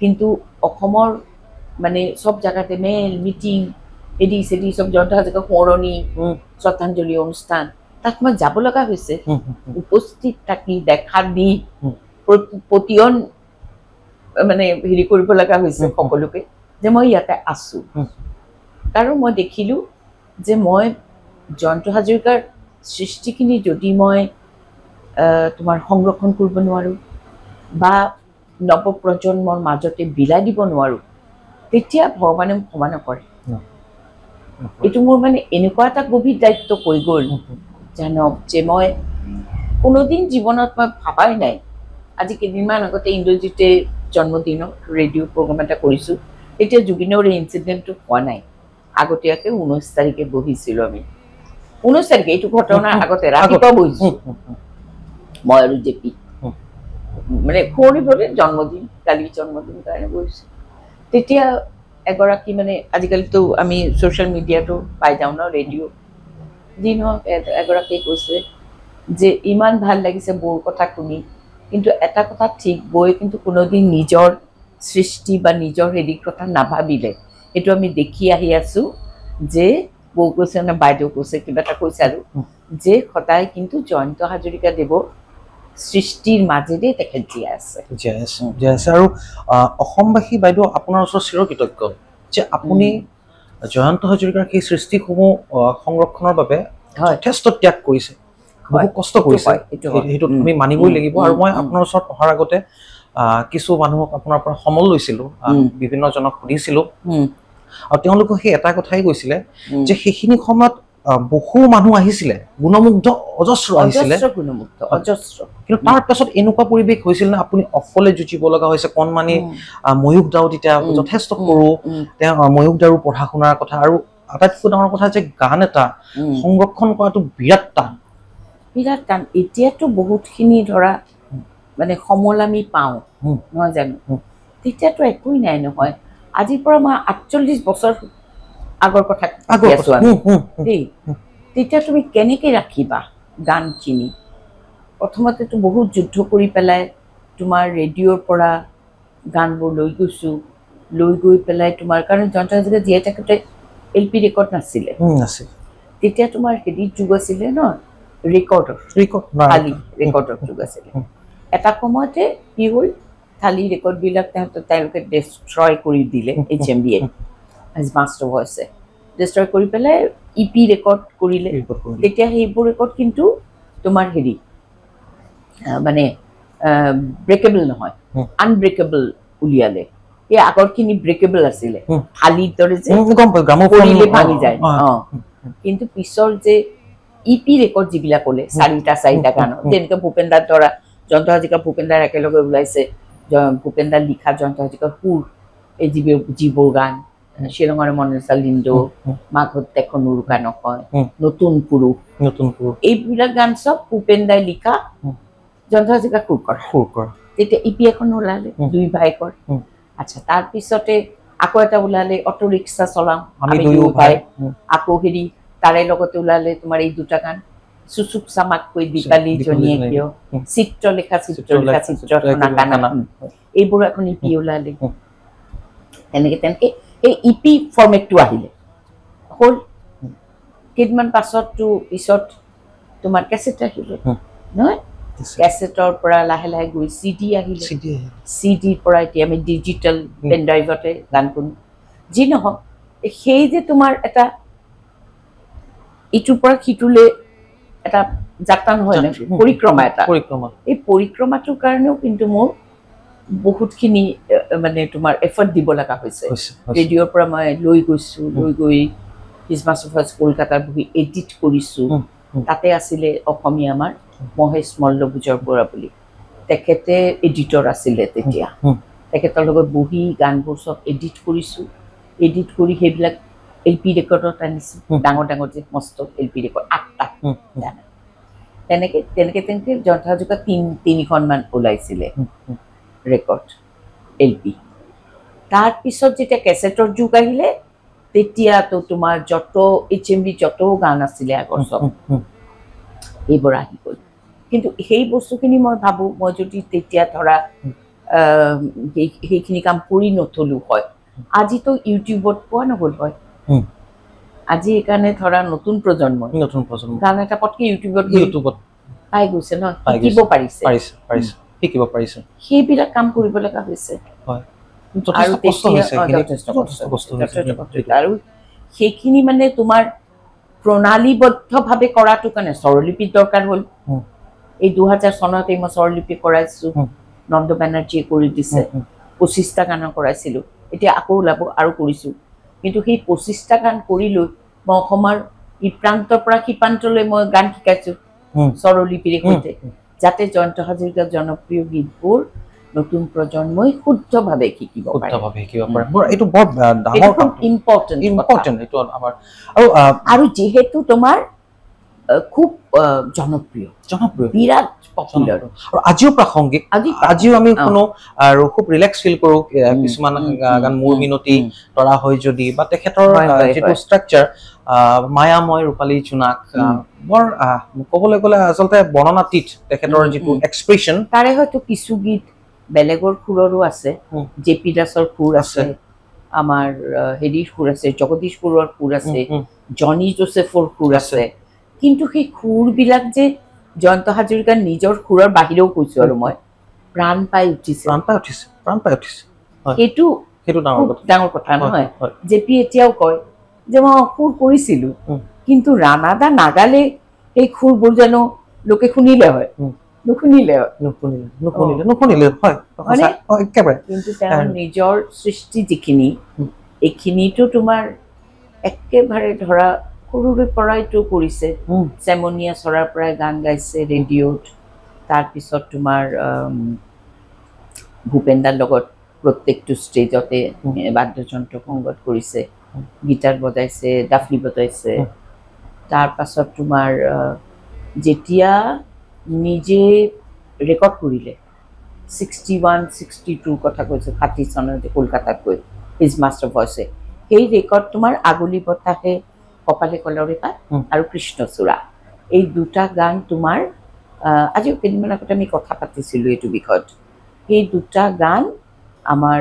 কিন্তু অসমৰ মানে চব জেগাতে মেল মিটিং, এডি চেডি চব জয়ন্ত হাজৰিকা সোঁৱৰণি শ্ৰদ্ধাঞ্জলি অনুষ্ঠান, তাত মই যাব লগা হৈছে উপস্থিত থাকি দেখা দি হুম। প্ৰতিয়ন মানে হেৰি কৰিব লগা হৈছে সকলোকে যে মই ইয়াতে আছো আৰু মই দেখিলো যে মই জয়ন্ত হাজৰিকাৰ সৃষ্টিখিনি যদি মই তোমাৰ সংৰক্ষণ কৰিব নোৱাৰো বা নৱপ্ৰজন্মৰ মাজতে বিলাই দিব নোৱাৰো তেতিয়া ভগৱানে মোক ক্ষমা নকৰে এইটো মোৰ মানে এনেকুৱা এটা গভীৰ দায়িত্ব হৈ গ'ল জানক যে মই কোনোদিন জীৱনত মই ভাবাই নাই আজি কেইদিনমান আগতে ইন্দ্ৰজিতে জন্মদিনত ৰেডিঅ' প্ৰগ্ৰাম এটা কৰিছোঁ এতিয়া জুবিনৰ এই ইনচিডেণ্টটো হোৱা নাই আগতীয়াকৈ 19 তাৰিখে বহিছিলোঁ আমি 19 তাৰিখে এইটো ঘটনাৰ আগতে ৰাতিপুৱা বহিছোঁ মই আৰু জেপি মানে শুৱনিভৰে জন্মদিন কালি জন্মদিন কাৰণে বহিছোঁ তেতিয়া এগৰাকী মানে আজিকালিতো আমি ছ'চিয়েল মিডিয়াটো পাই যাওঁ ন ৰেডিঅ' যি নহওক এগৰাকীয়ে কৈছে যে ইমান ভাল লাগিছে বৌৰ কথা শুনি কিন্তু এটা কথা ঠিক বৌয়ে কিন্তু কোনোদিন নিজৰ সৃষ্টি বা নিজৰ হেৰিৰ কথা নাভাবিলে এইটো আমি দেখি আহি আছোঁ যে বৌ কৈছে মানে বাইদেউ কৈছে কিবা এটা কৈছে আৰু যে সদায় কিন্তু জয়ন্ত হাজৰিকাদেৱৰ সৃষ্টিৰ মাজেৰে তেখেত জীয়াই আছে আৰু অসমবাসী বাইদেউ আপোনাৰ ওচৰত চিৰকৃতজ্ঞ যে আপুনি জয়ন্ত হাজৰিকাৰ সেই সৃষ্টিসমূহ সংৰক্ষণৰ বাবে যথেষ্ট ত্যাগ কৰিছে বহু কষ্ট কৰিছে সেইটো আমি মানিবই লাগিব আৰু মই আপোনাৰ ওচৰত অহাৰ আগতে কিছু মানুহক আপোনাৰ পৰা সমল লৈছিলোঁ বিভিন্ন জনক সুধিছিলোঁ আৰু তেওঁলোকে সেই এটা কথাই কৈছিলে যে সেইখিনি সময়ত বহু মানুহ আহিছিলে গুণমুগ্ধ অজস্ৰ আহিছিলে কিন্তু তাৰ পাছত এনেকুৱা পৰিৱেশ হৈছিল নে আপুনি অকলে যুঁজিব লগা হৈছে কণমানি ময়ূক দাও তেতিয়া যথেষ্ট সৰু তেওঁ ময়ূক দাৰো পঢ়া শুনাৰ কথা আৰু আটাইতকৈ ডাঙৰ কথা যে গান এটা সংৰক্ষণ কৰাটো বিৰাট টান এতিয়াতো বহুতখিনি ধৰা মানে সমল আমি পাওঁ নহয় জানো তেতিয়াতো একোৱেই নাই নহয় আজিৰ পৰা মই 48 বছৰ আগৰ কথা দেই তেতিয়া তুমি কেনেকৈ ৰাখিবা গানখিনি প্ৰথমতেতো বহুত যুদ্ধ কৰি পেলাই তোমাৰ ৰেডিঅ'ৰ পৰা গানবোৰ লৈ গৈছোঁ লৈ গৈ পেলাই তোমাৰ কাৰণ জয়ন্ত হাজৰিকা জীয়াই থাকোঁতে LP ৰেকৰ্ড নাছিলে তেতিয়া তোমাৰ হেৰিৰ যুগ আছিলে ন ৰেকৰ্ডৰ যুগ আছিলে এটা সময়তে কি হ'ল থালি ৰেকৰ্ডবিলাক তেওঁলোকে ডিষ্ট্ৰয় কৰি দিলে HMVয়ে মাষ্টাৰ ভইচে ডিষ্ট্ৰয় কৰি পেলাই EP ৰেকৰ্ড কৰিলে তেতিয়া সেইবোৰ ৰেকৰ্ড কিন্তু তোমাৰ হেৰি মানে ব্ৰেকেবল নহয় আনব্ৰেকেবল উলিয়ালে এই আগৰখিনি ব্ৰেকেবল আছিলে থালিৰ দৰে যে কৰিলে ভাঙি যায় কিন্তু পিছৰ যে EP ৰেকৰ্ড যিবিলাক ক'লে চাৰিটা গানৰ যেনেকৈ ভূপেনদাৰ ধৰা জয়ন্ত হাজৰিকা ভূপেনদাৰ একেলগে ওলাইছে ভূপেনদাৰ লিখা জয়ন্ত হাজৰিকাৰ সুৰ এই যিবোৰ গান শ্বিলঙৰ মনেচা লিণ্ডো মাঘত দেখোন উৰুকা নহয় নতুন পুৰুষ এইবিলাক গান চব ভূপেনদাই লিখা জয়ন্ত হাজৰিকা সুৰ কৰা তেতিয়া EP এখন ওলালে দুই ভাইকৰ আচ্ছা তাৰপিছতে আকৌ এটা ওলালে অটো ৰিক্সা চলাওঁ আমি দুয়ো ভাই আকৌ হেৰি তাৰে লগতে ওলালে তোমাৰ এই দুটা গান চুচুক চামাককৈ দীপালী জনীয়ে কিয় চিত্ৰলেখা এইবোৰ এখন EP ওলালে তেনেকে এই EP ফৰ্মেটটো আহিলে হ'ল কেইদিনমান পিছত তোমাৰ কেছেট আহিলে নহয় কেছেটৰ পৰা লাহে লাহে গৈ CD আহিলে CDৰ পৰা এতিয়া আমি ডিজিটেল পেন ড্ৰাইভতে গান শুনো যি নহওক সেই যে তোমাৰ এটা ইটোৰ পৰা সিটোলৈ এটা যাত্ৰা নহয় পৰিক্ৰমা এটা এই পৰিক্ৰমাটোৰ কাৰণেও কিন্তু মোৰ বহুতখিনি মানে তোমাৰ এফৰ্ট দিব লগা হৈছে ৰেডিঅ'ৰ পৰা মই লৈ গৈছোঁ লৈ গৈ হিজমা চফাজ কলকাতাত বহি এডিট কৰিছোঁ তাতে আছিলে অসমীয়া আমাৰ মহেশ মল্লভোজৰ পৰা বুলি তেখেতে এডিটৰ আছিলে তেতিয়া তেখেতৰ লগত বহি গানবোৰ চব এডিট কৰিছোঁ এডিট কৰি সেইবিলাক LP ৰেকৰ্ডত আনিছোঁ ডাঙৰ যে মস্ত LP ৰেকৰ্ড 8টা তেনেকে জয়ন্ত হাজৰিকা 3খনমান ওলাইছিলে ৰেকৰ্ড LP তাৰপিছত যেতিয়া কেছেটৰ যুগ আহিলে তেতিয়াতো তোমাৰ যত HMV যত গান আছিলে আগৰ চব এইবোৰ আহি গ'ল কিন্তু সেই বস্তুখিনি মই ভাবোঁ মই যদি তেতিয়া ধৰা সেইখিনি কাম কৰি নথলোঁ হয় আজিতো ইউটিউবত পোৱা নগ'ল হয় আজি এইকাৰণে ধৰা নতুন প্ৰজন্ম গান এটা পটকে ইউটিউবত পাই গৈছে ন, শিকিব পাৰিছে শিকিব পাৰিছে, সেইবিলাক কাম কৰিব লগা হৈছে। আৰু সেইখিনি মানে তোমাৰ প্ৰণালীবদ্ধভাৱে কৰাটো কাৰণে স্বৰলিপিৰ দৰকাৰ হ'ল। এই 2000 চনত মই স্বৰলিপি কৰাইছো, নন্দ বেনাৰ্জীয়ে কৰি দিছে। 25টা গানৰ কৰাইছিলো, এতিয়া আকৌ ওলাব আৰু কৰিছো। কিন্তু সেই 25টা গান কৰি লৈ মই অসমৰ ইপ্ৰান্তৰ পৰা সিপ্ৰান্তলৈ মই গান শিকাইছো স্বৰলিপিৰে সৈতে, যাতে জয়ন্ত হাজৰিকাৰ জনপ্ৰিয় গীতবোৰ নতুন প্ৰজন্মই শুদ্ধভাৱে শিকিব পাৰে। এইটো বৰ ডাঙৰ ইম্পৰ্টেণ্ট আৰু যিহেতু তোমাৰ খুব জনপ্ৰিয় বিৰাট পপুলাৰ আৰু আজিও প্ৰাসংগিক, আজিও আমি শুনো আৰু খুব ৰিলেক্স ফিল কৰো। কিছুমান গান মোৰ মিনতি তৰা হয় যদি বা তেখেতৰ যিটো ষ্ট্ৰাকচাৰ মায়াময় ৰূপালী জোনাক, বৰ ক'বলৈ গ'লে আচলতে বৰ্ণনাতীত তেখেতৰ যিটো এক্সপ্ৰেছন। তাৰে হয়তো কিছু গীত বেলেগৰ সুৰৰো আছে, জে পি দাসৰ সুৰ আছে, আমাৰ হেৰিৰ সুৰ আছে, জগদীশ বৰুৱাৰ সুৰ আছে, জনি জোচেফৰ সুৰ আছে। কিন্তু সেই সুৰবিলাক যে জয়ন্ত হাজৰিকাৰ নিজৰ সুৰৰ বাহিৰেও কৈছো আৰু মই প্ৰাণ পাই উঠিছে সেইটো ডাঙৰ কথা নহয়। জে পি এতিয়াও কয় যে মই সুৰ কৰিছিলো, কিন্তু ৰাণাদা নাগালে সেই সুৰবোৰ জানো লোকে শুনিলে হয়, নুশুনিলে কিন্তু তেওঁৰ নিজৰ সৃষ্টি যিখিনি, এইখিনিতো তোমাৰ একেবাৰে ধৰা সৰুৰে পৰাইতো কৰিছে। চেমনীয়া চৰাৰ পৰাই গান গাইছে ৰেডিঅ'ত, তাৰপিছত তোমাৰ ভূপেনদাৰ লগত প্ৰত্যেকটো ষ্টেজতে বাদ্যযন্ত্ৰ সংগত কৰিছে, গীটাৰ বজাইছে, ডাফলি বজাইছে। তাৰপাছত তোমাৰ যেতিয়া নিজে ৰেকৰ্ড কৰিলে 61, 62 কথা কৈছো, 60 চনতে কলকাতাত গৈ হিজ মাষ্টাৰ ভইচে, সেই ৰেকৰ্ড তোমাৰ আগলি বতাহে, কপালে কলৰে পাত আৰু কৃষ্ণচূড়া, এই দুটা গান তোমাৰ আজিও কেইদিনমান আগতে আমি কথা পাতিছিলোঁ এইটো বিষয়ত। সেই দুটা গান আমাৰ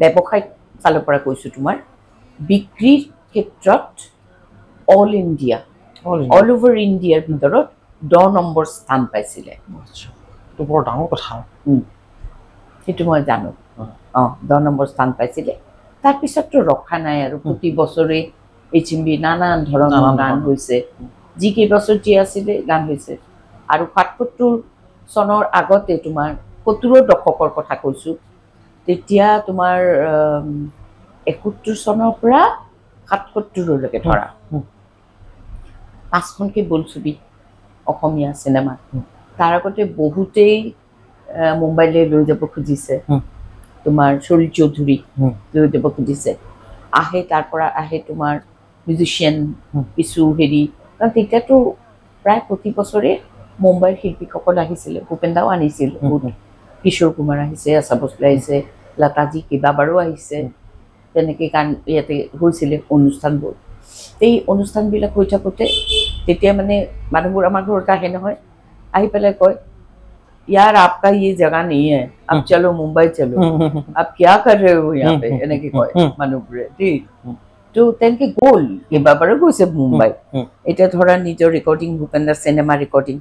ব্যৱসায়িক ফালৰ পৰা কৈছোঁ, তোমাৰ বিক্ৰীৰ ক্ষেত্ৰত অল ইণ্ডিয়া, অল অভাৰ ইণ্ডিয়াৰ ভিতৰত 10 নম্বৰ স্থান পাইছিলে। এইটো বৰ ডাঙৰ কথা, সেইটো মই জানো। 10 নম্বৰ স্থান পাইছিলে। তাৰপিছততো ৰখা নাই আৰু প্ৰতি বছৰে HMV নানান ধৰণৰ গান হৈছে, যি কেইবছৰ যি আছিলে গান হৈছে। আৰু ৭৭ চনৰ আগতে তোমাৰ ৭০ৰ দশকৰ কথা কৈছোঁ, তেতিয়া তোমাৰ ৭১ চনৰ পৰা ৭৭লৈকে ধৰা 5খনকৈ বোলছবি অসমীয়া চিনেমা। তাৰ আগতে বহুতেই মুম্বাইলৈ লৈ যাব খুজিছে, তোমাৰ শৰীৰ চৌধুৰী লৈ যাব খুজিছে, আহে তাৰ পৰা আহে তোমাৰ মিউজিচিয়ান কিছু হেৰি, কাৰণ তেতিয়াতো প্ৰায় প্ৰতি বছৰে মুম্বাইৰ শিল্পীসকল আহিছিলে, ভূপেনদাও আনিছিল, কিশোৰ কুমাৰ আহিছে, আশা ভোছলে আহিছে, লতাজি কেইবাবাৰো আহিছে, তেনেকৈ গান ইয়াতে হৈছিলে অনুষ্ঠানবোৰ। এই অনুষ্ঠানবিলাক হৈ থাকোঁতে তেতিয়া মানে মানুহবোৰ আমাৰ ঘৰত আহে নহয়, আহি পেলাই কয় यार आपका ये जगह नहीं है, अब चलो मुंबई चलो, अब क्या कर रहे हो यहाँ पे, এনেকৈ কয় মানুহবোৰে দেই। তো তেনেকৈ গ'ল, কেইবাবাৰো গৈছে মুম্বাই। এতিয়া ধৰা নিজৰ ৰেকৰ্ডিং, ভূপেনদাৰ চিনেমা ৰেকৰ্ডিং,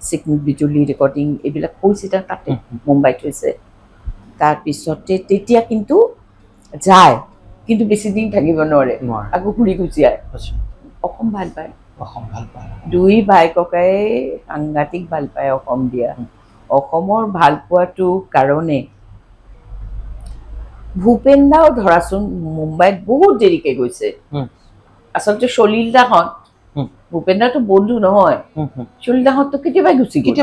চিকমিক বিজুলী ৰেকৰ্ডিং, এইবিলাক কৈছে তাতে মুম্বাইত হৈছে। তাৰপিছতে তেতিয়া কিন্তু যায়, কিন্তু বেছি দিন থাকিব নোৱাৰে, আকৌ ঘূৰি গুচি আহে। অসম ভাল পায়, দুই ভাই ককাই সাংঘাতিক ভাল পায় অসম দিয়া। অসমৰ ভাল পোৱাটো কাৰণে ভূপেনদাও ধৰাচোন মুম্বাইত বহুত দেৰিকৈ গৈছে। আচলতে সলিলদাহঁত, ভূপেনদাতো বন্ধু নহয়, সলিলদাহঁততো কেতিয়াবাই গুচি গ'ল,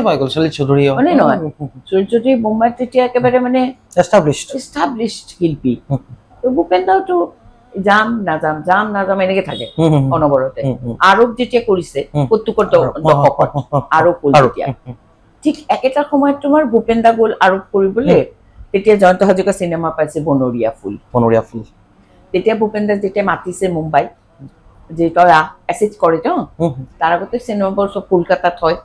হয়নে নহয়? সলিল চৌধুৰী মুম্বাইত তেতিয়া একেবাৰে মানে এষ্টাব্লিছড শিল্পী। তো ভূপেনদাওতো যাম নাযাম এনেকৈ থাকে অনবৰতে। আৰোপ যেতিয়া কৰিছে ৭০ৰ দশকত, আৰোপ হ'ল তেতিয়া, ঠিক একেটা সময়ত তোমাৰ ভূপেনদা গ'ল আৰোপ কৰিবলৈ। তেতিয়া জয়ন্ত হাজৰিকা চিনেমা পাইছে বনৰীয়া ফুল। তেতিয়া ভূপেনদা যেতিয়া মাতিছে মুম্বাই, যে তই এচিড কৰে ন, তাৰ আগতে চিনেমাবোৰ চব কলকাতাত হয়,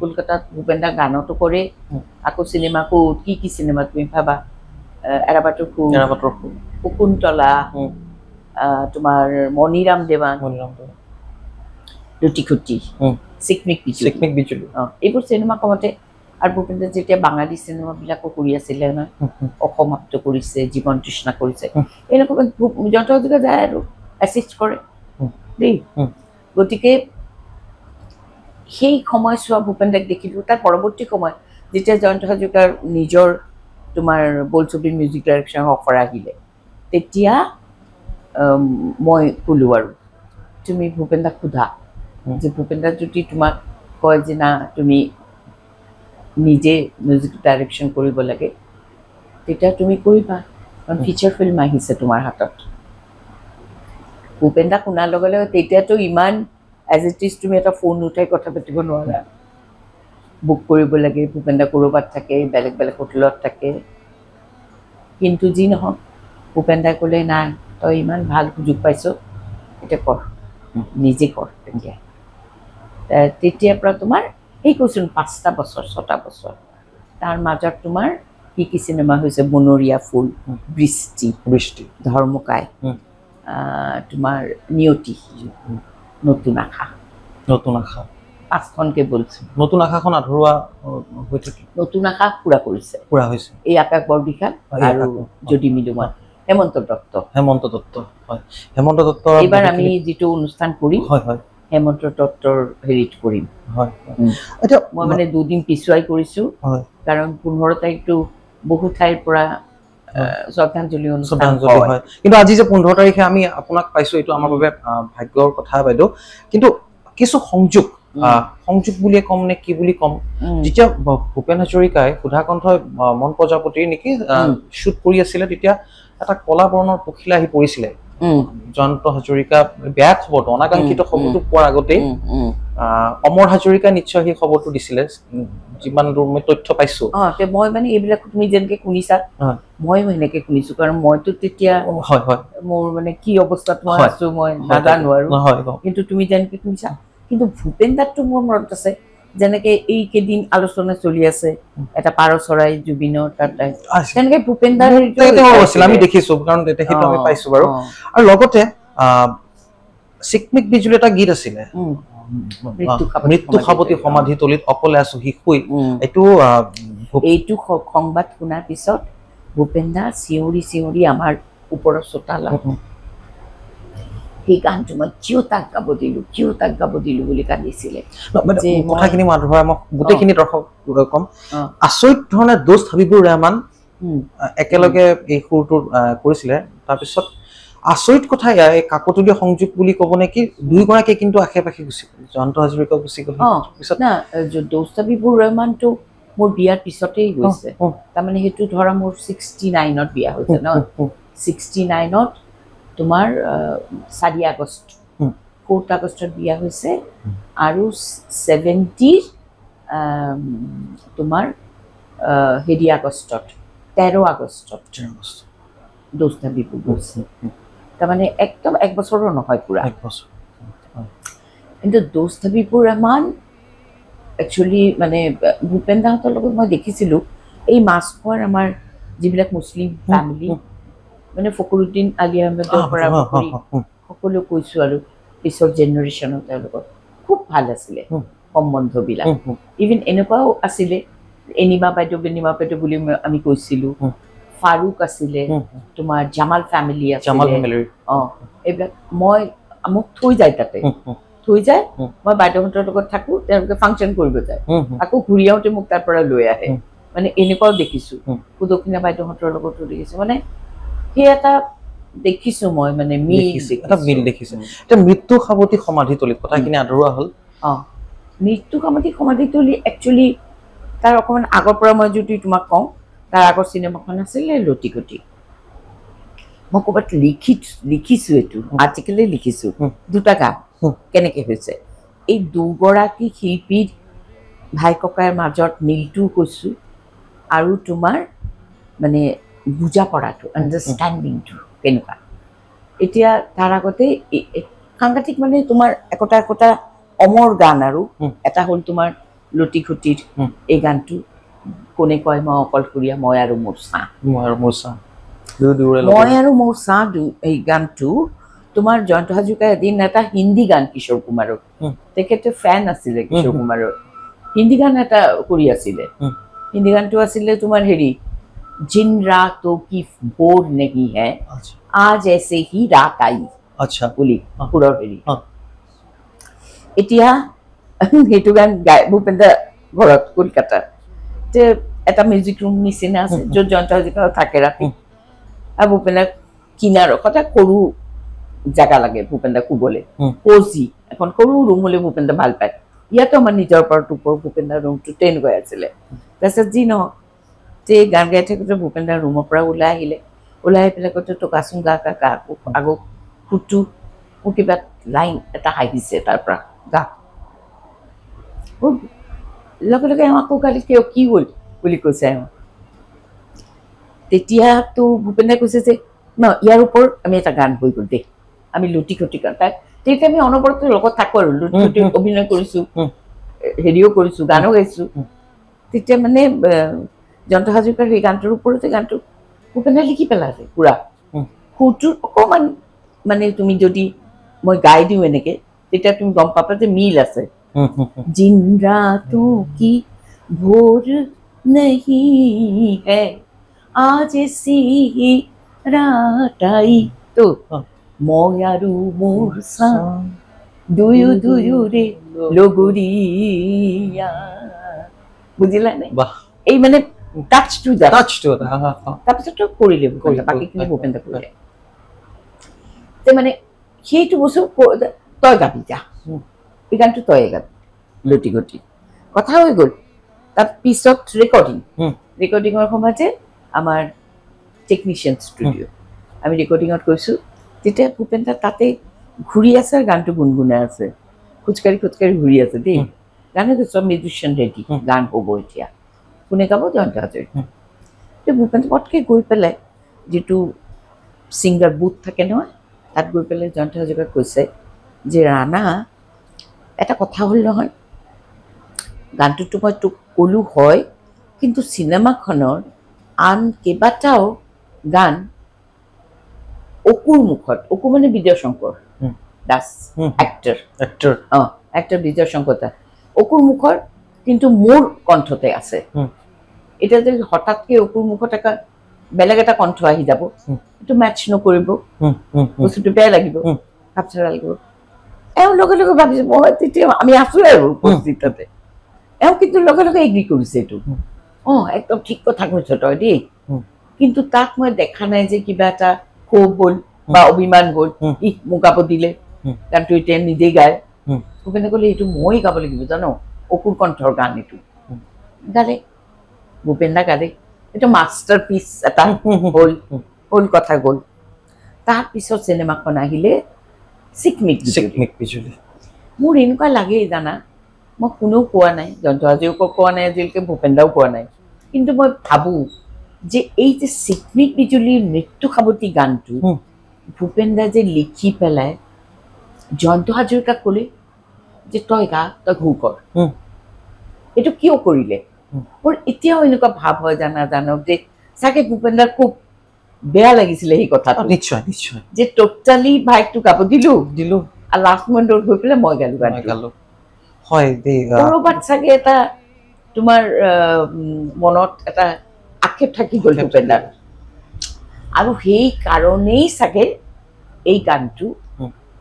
কলকাতাত ভূপেনদা গানতো কৰে, আকৌ চিনেমাকো কি চিনেমা তুমি ভাবা, এৰাবাটৰ ফুল, শকুন্তলা, তোমাৰ মণিৰাম দেৱান, লুটি খুটি, চিকমিক বিজুলী, এইবোৰ চিনেমা কমতে। আৰু ভূপেন্দ্ৰ যেতিয়া বাঙালী চিনেমাবিলাকো কৰি আছিলে নহয়, অসমাপ্ত কৰিছে, জীৱন তৃষ্ণা কৰিছে, এনেকুৱা জয়ন্ত হাজৰিকা যায় আৰু এছিষ্ট কৰে দেই। গতিকে সেই সময়ছোৱা ভূপেন্দ্ৰক দেখিলোঁ। তাৰ পৰৱৰ্তী সময় যেতিয়া জয়ন্ত হাজৰিকাৰ নিজৰ তোমাৰ বোলছবিৰ মিউজিক ডাইৰেকশ্যন অফাৰ আহিলে, তেতিয়া মই ক'লোঁ আৰু তুমি ভূপেন্দ্ৰক সোধা যে ভূপেন্দ্ৰক যদি তোমাক কয় যে না তুমি নিজে মিউজিক ডাইৰেকশ্যন কৰিব লাগে, তেতিয়া তুমি কৰিবা, কাৰণ ফিচাৰ ফিল্ম আহিছে তোমাৰ হাতত। ভূপেন্দ্ৰক শুনাৰ লগে লগে তেতিয়াতো ইমান এজ ইট ইজ তুমি এটা ফোন উঠাই কথা পাতিব নোৱাৰা, বুক কৰিব লাগে, ভূপেন্দ্ৰ ক'ৰবাত থাকে, বেলেগ বেলেগ হোটেলত থাকে। কিন্তু যি নহওক ভূপেন্দ্ৰই ক'লে নাই তই ইমান ভাল সুযোগ পাইছ, এতিয়া কৰ, নিজে কৰ। তেতিয়াৰ পৰা তোমাৰ এই কৈছোন 5টা বছৰ 6টা বছৰ, তাৰ মাজত তোমাৰ কি কি চিনেমা হৈছে, বনৰীয়া ফুল, বৃষ্টি, ধৰ্মকায়, তোমাৰ নিয়তি, নতুন আশা 5খনকে বলছো। নতুন আশাখন আধৰুৱা হৈ থাকে, নতুন আশা পুৰা কৰিছে, পুৰা হৈছে। এই আকাশ বৰদিশা আৰু যদি মিলুমান, হেমন্ত দত্ত হয়। হেমন্ত দত্ত এইবাৰ আমি যিটো অনুষ্ঠান কৰিম, হেমন্ত দত্তৰ হেৰিত কৰিম। এতিয়া মই মানে 2 দিন পিছুৱাই কৰিছোঁ, কাৰণ 15 তাৰিখটো বহু ঠাইৰ পৰা শ্ৰদ্ধাঞ্জলি অনুষ্ঠান হয়। কিন্তু আজি যে 15 তাৰিখে আমি আপোনাক পাইছোঁ, এইটো আমাৰ বাবে ভাগ্যৰ কথা বাইদেউ। কিন্তু কিছু সংযোগ বুলিয়ে ক'ম নে কি বুলি ক'ম, যেতিয়া ভূপেন হাজৰিকাই সুধাকণ্ঠই মন প্ৰজাপতিৰ নেকি শ্বুট কৰি আছিলে, তেতিয়া এটা কলা বৰ্ণৰ পখিলা আহি পৰিছিলে। জয়ন্ত হাজৰিকা বেয়া খবৰটো, অনাকাংক্ষিত খবৰটো পোৱাৰ আগতেই অমৰ হাজৰিকা নিশ্চয় সেই খবৰটো দিছিলে, যিমান দূৰ মই তথ্য পাইছো। মই মানে এইবিলাক তুমি যেনেকে শুনিছা ময়ো সেনেকে শুনিছো, কাৰণ মইতো তেতিয়া মোৰ মানে কি অৱস্থাত মই আছো মই নাজানো আৰু, কিন্তু তুমি যেনেকে শুনিছা। কিন্তু ভূপেন দাৰটো মোৰ মনত আছে, যেনেকে এইকেইদিন আলোচনা চলি আছে এটা পাৰ চৰাই জুবিনৰ তাত, তেনেকে ভূপেন দাৰ আমি দেখিছো, কাৰণ সেইটো আমি পাইছো বাৰু। আৰু লগতে চিকমিক বিজুলী এটা গীত আছিলে, মৃত্যু সাৱটি সমাধিতলীত অকলে আছো শিশুই, এইটো সংবাদ শুনাৰ পিছত ভূপেন দা চিঞৰি চিঞৰি আমাৰ ওপৰৰ চোতালত সেই গানটো মই কিয় তাক গাব দিলো বুলি কান্দিছিলে। কথাখিনি মাধুৰাই মই গোটেইখিনি দৰ্শক কম, আচৰিত ধৰণে দোস্ত হাবিবুৰ ৰেহমান একেলগে এই সুৰটো কৰিছিলে। তাৰপিছত আচৰিত কথা ইয়াৰ এই কাকতলীয় সংযোগ বুলি ক'ব নেকি, 2গৰাকী কিন্তু আশে পাশে গুচি গ'ল, জয়ন্ত হাজৰিকাও গুচি গ'ল। না দোস্ত হাবিবুৰ ৰেহমানটো মোৰ বিয়াৰ পিছতেই গৈছে, তাৰমানে সেইটো ধৰা মোৰ 69ত বিয়া হৈছে ন, 69ত তোমাৰ 4 আগষ্ট 4 আগষ্টত বিয়া হৈছে, আৰু 70 তোমাৰ হেৰি আগষ্টত 13 আগষ্টত দোস্ত হাবিবুৰ গৈছে। তাৰমানে একদম 1 বছৰো নহয়, পুৰা 1 বছৰ। কিন্তু দোস্ত হাবিবুৰ ৰেহমান একচুৱেলি মানে ভূপেন দাহঁতৰ লগত মই দেখিছিলোঁ এই মাছখোৱাৰ আমাৰ যিবিলাক মুছলিম ফেমিলি, মানে ফখৰুদ্দিন আলি আহমেদৰ পৰা সকলো কৈছোঁ আৰু পিছৰ জেনেৰেশ্যনৰ তেওঁলোকৰ খুব ভাল আছিলে সম্বন্ধবিলাক। ইভিন এনেকুৱাও আছিলে, এনিমা বাইদেউ বুলি আমি কৈছিলোঁ, ফাৰুক আছিলে, তোমাৰ জামাল ফেমিলি আছিলে, এইবিলাক মোক থৈ যায় তাতে, মই বাইদেউহঁতৰ লগত থাকোঁ, তেওঁলোকে ফাংচন কৰিব যায়, আকৌ ঘূৰি আহোঁতে মোক তাৰ পৰা লৈ আহে, মানে এনেকুৱাও দেখিছোঁ। সুদক্ষিণা বাইদেউহঁতৰ লগতো দেখিছোঁ, মানে সেই এটা দেখিছোঁ মই, মানে মিল দেখিছোঁ। এতিয়া মৃত্যু সাৱটি সমাধিতলীত কথাখিনি আধৰুৱা হ'ল। মৃত্যু সাৱটি সমাধিতলী একচুৱেলি তাৰ অকণমান আগৰ পৰা মই যদি তোমাক কওঁ, তাৰ আগৰ চিনেমাখন আছিলে লটিকটি। মই ক'ৰবাত লিখিছোঁ, এইটো আৰ্টিকেলে লিখিছোঁ, 2টা গান কেনেকৈ হৈছে। এই 2গৰাকী শিল্পীৰ ভাই ককাইৰ মাজত মিলটো কৈছোঁ, আৰু তোমাৰ মানে বুজা পৰাটো, আণ্ডাৰষ্টেণ্ডিংটো কেনেকুৱা। এতিয়া তাৰ আগতে সাংঘাতিক মানে তোমাৰ একোটা অমৰ গান, আৰু এটা হ'ল তোমাৰ লটিকটিৰ এই গানটো, কোনে কয় মই অকলশৰীয়া, মই আৰু মোৰ চাহ, এই গানটো তোমাৰ জয়ন্ত হাজৰিকাই এদিন এটা হিন্দী গান কিশোৰ কুমাৰৰ তেখেতে ফেন আছিলে কিশোৰ কুমাৰৰ হিন্দী গান এটা কৰি আছিলে হিন্দী গানটো আছিলে তোমাৰ হেৰি जिन रातों की भोर नहीं है आज ऐसे ही रात आई আচ্ছা বুলি পুৰৰ হেৰি এতিয়া সেইটো গান গাই ভূপেন্দ্ৰ ঘৰত কলকাতাত যে এটা মিউজিক ৰুম নিচিনা আছে য'ত জয়ন্ত হাজৰিকা থাকে ৰাতি আৰু ভূপেন্দ্ৰ কিনাৰৰ কথা সৰু জাগা লাগে ভূপেন্দ্ৰ শুবলৈ কজি এখন সৰু ৰুম হ'লে ভূপেন্দ্ৰ ভাল পায় ইয়াতো আমাৰ নিজৰ পৰা ওপৰ ভূপেন্দ্ৰ ৰুমটো তেনেকৈ আছিলে তাৰপিছত যি নহওক যে গান গাই থাকোঁতে ভূপেন্দ্ৰ ৰুমৰ পৰা ওলাই আহিলে ওলাই আহি পেলাই কৈছে তোক আচোন গা কা আগত সুটো মোক কিবা লাইন এটা হাঁহিছে তাৰ পৰা গা লগে লগে আকৌ গালি কিয় কি হ'ল বুলি কৈছে তেতিয়াতো ভূপেন্দ্ৰই কৈছে যে ন ইয়াৰ ওপৰত আমি এটা গান হৈ গ'ল দেই আমি লুটি খুটি গান তাই তেতিয়া আমি অনবৰতে লগত থাকোঁ আৰু লুটি খুটি অভিনয় কৰিছোঁ হেৰিও কৰিছোঁ গানো গাইছোঁ তেতিয়া মানে জয়ন্ত হাজৰিকাৰ সেই গানটোৰ ওপৰতে গানটো ভূপেন্দ্ৰই লিখি পেলালে পুৰা সুৰটোৰ অকণমান মানে তুমি যদি মই গাই দিওঁ এনেকে তেতিয়া তুমি গম পাবা যে মিল আছে जिन रातों की भोर नहीं है आज ऐसी ही रात आई तो মই আৰু মোৰ চাম দুয়ো ৰে লগৰীয়া বুজিলানে এই মানে টাচ টু তাৰপিছতো কৰিলে বাকীখিনি ভূপেন্দ্ৰ কৰিলে মানে সেইটো বস্তু তই গাবি যা এই গানটো তয়ে গাবি লুটি গতি কথা হৈ গ'ল তাৰপিছত ৰেকৰ্ডিঙৰ সময়তে আমাৰ টেকনিচিয়ান ষ্টুডিঅ' আমি ৰেকৰ্ডিঙত কৈছোঁ তেতিয়া ভূপেন্দ্ৰ তাতে ঘূৰি আছে আৰু গানটো গুণগুণাই আছে খোজকাঢ়ি ঘূৰি আছে দেই গানে চব মিউজিচিয়ান ৰেডি গান হ'ব এতিয়া কোনে গাব জয়ন্ত হাজৰিকা ভূপেন্দ্ৰ পটকৈ গৈ পেলাই যিটো ছিংগাৰ বুথ থাকে নহয় তাত গৈ পেলাই জয়ন্ত হাজৰিকাক কৈছে যে ৰাণা এটা কথা হ'ল নহয় গানটোতো মই তোক ক'লোঁ হয় কিন্তু চিনেমাখনৰ আন কেইবাটাও গান অকুৰ মুখত অকু মানে বিজয় শংকৰ দাস এক্টৰ বিজয় শংকৰ দাস অকুৰ মুখৰ কিন্তু মোৰ কণ্ঠতে আছে এতিয়া যদি হঠাৎকৈ অকুৰ মুখত এটা বেলেগ এটা কণ্ঠ আহি যাব এইটো মেটচ নকৰিব বস্তুটো বেয়া লাগিব কাপচাৰা লাগিব এওঁ লগে লগে ভাবিছোঁ মই তেতিয়া আমি আছোঁ আৰু উপস্থিত তাতে এওঁ কিন্তু লগে লগে এগ্ৰি কৰিছে এইটো একদম ঠিক কথা কৈছ তই দেই কিন্তু তাত মই দেখা নাই যে কিবা এটা ক্ষোভ হ'ল বা অভিমান হ'ল মোক গাব দিলে গানটো এতিয়া নিজেই গায় ভূপেন্দ্ৰ ক'লে এইটো মই গাব লাগিব জানো অকুৰ কণ্ঠৰ গান এইটো গালে ভূপেন্দ্ৰ গালে এইটো মাষ্টাৰ পিচ এটা হ'ল কথা গ'ল তাৰপিছত চিনেমাখন আহিলে চিকমিক বিজুলী মোৰ এনেকুৱা লাগেই জানা মই কোনেও কোৱা নাই জয়ন্ত হাজৰিকাও কোৱা নাই আজিলৈকে ভূপেন্দ্ৰও কোৱা নাই কিন্তু মই ভাবোঁ যে এই যে চিকমিক বিজুলীৰ মৃত্যু সাৱটি গানটো ভূপেন্দ্ৰই যে লিখি পেলাই জয়ন্ত হাজৰিকাক ক'লে যে তই গা তই ঘূৰ কৰ এইটো কিয় কৰিলে মোৰ এতিয়াও এনেকুৱা ভাৱ হয় জানক যে চাগে ভূপেন্দ্ৰৰ খুব বেয়া লাগিছিলে সেই কথাটো নিশ্চয় যে টোটালি ভাইকটো গাব দিলোঁ আৰু লাষ্ট মমেণ্টত গৈ পেলাই মই গালোঁ হয় দেই ক'ৰবাত চাগে এটা তোমাৰ মনত এটা আক্ষেপ থাকি গ'ল ভূপেন্দ্ৰৰ আৰু সেই কাৰণেই চাগে এই গানটো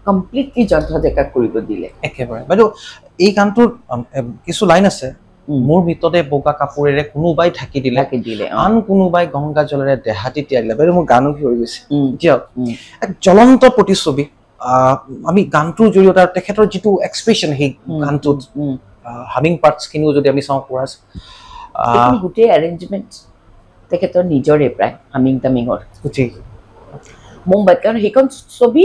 কমপ্লিটলি জয়ন্ত হাজৰিকাক কৰিব দিলে একেবাৰে বাইদেউ এই গানটোৰ কিছু লাইন আছে মোৰ ভিতৰতে বগা কাপোৰেৰে কোনোবাই ঢাকি দিলে আন কোনোবাই গংগা জলেৰে দেহাতি তিয়াই দিলে বাইদেউ মোৰ গানো কি হৈ গৈছে দিয়ক এক জ্বলন্ত প্ৰতিচ্ছবি আমি গানটোৰ জৰিয়তে তেখেতৰ যিটো এক্সপ্ৰেছন সেই গানটোত হামিং পাৰ্টছখিনিও যদি আমি চাওঁ কোৰাছ গোটেই এৰেঞ্জমেণ্ট তেখেতৰ নিজৰে প্ৰায় হামিং তামিঙৰ গোটেই মুম্বাইত কাৰণ সেইখন ছবি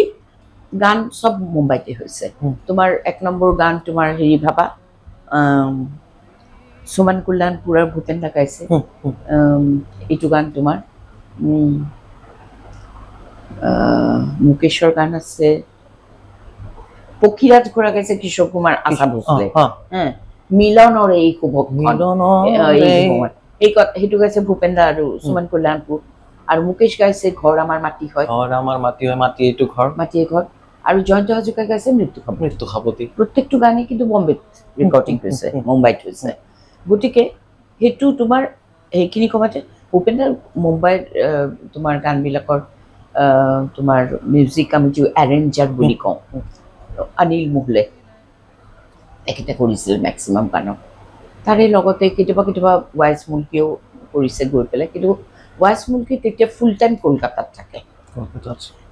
গান চব মুম্বাইতে হৈছে তোমাৰ এক নম্বৰ গান তোমাৰ হেৰি ভাবা সুমন কল্যাণপুৰৰ ভূপেন্দ্ৰ গাইছে এইটো গান তোমাৰ মুকেশৰ গান আছে পক্ষীৰাজ ঘোঁৰা গাইছে কিশোৰ কুমাৰ আশা ভোসলে মিলনৰ এই শুভক্ষণ সেইটো গাইছে ভূপেন্দ্ৰ আৰু সুমন কল্যাণপুৰ আৰু মুকেশ গাইছে ঘৰ আমাৰ মাটি হয়, ঘৰ আমাৰ মাটি হয়, মাটি এইটো ঘৰ, মাটিয়ে ঘৰ। আৰু জয়ন্ত হাজৰিকা গাইছে মৃত্যু সাৱতী। প্ৰত্যেকটো গানেই কিন্তু বম্বেত ৰেকৰ্ডিং হৈছে, মুম্বাইত হৈছে। গতিকে সেইটো তোমাৰ সেইখিনি সময়তে ভূপেন্দ্ৰ মুম্বাইৰ তোমাৰ গানবিলাকৰ তোমাৰ মিউজিক আমি যিটো এৰেঞ্জাৰ বুলি কওঁ, অনিল মুহলে তেখেতে কৰিছিল মেক্সিমাম গানত। তাৰে লগতে কেতিয়াবা কেতিয়াবা ৱাইচ মুলকিয়েও কৰিছে গৈ পেলাই, কিন্তু ৱাইচ মুলকি তেতিয়া ফুল টাইম কলকাতাত থাকে।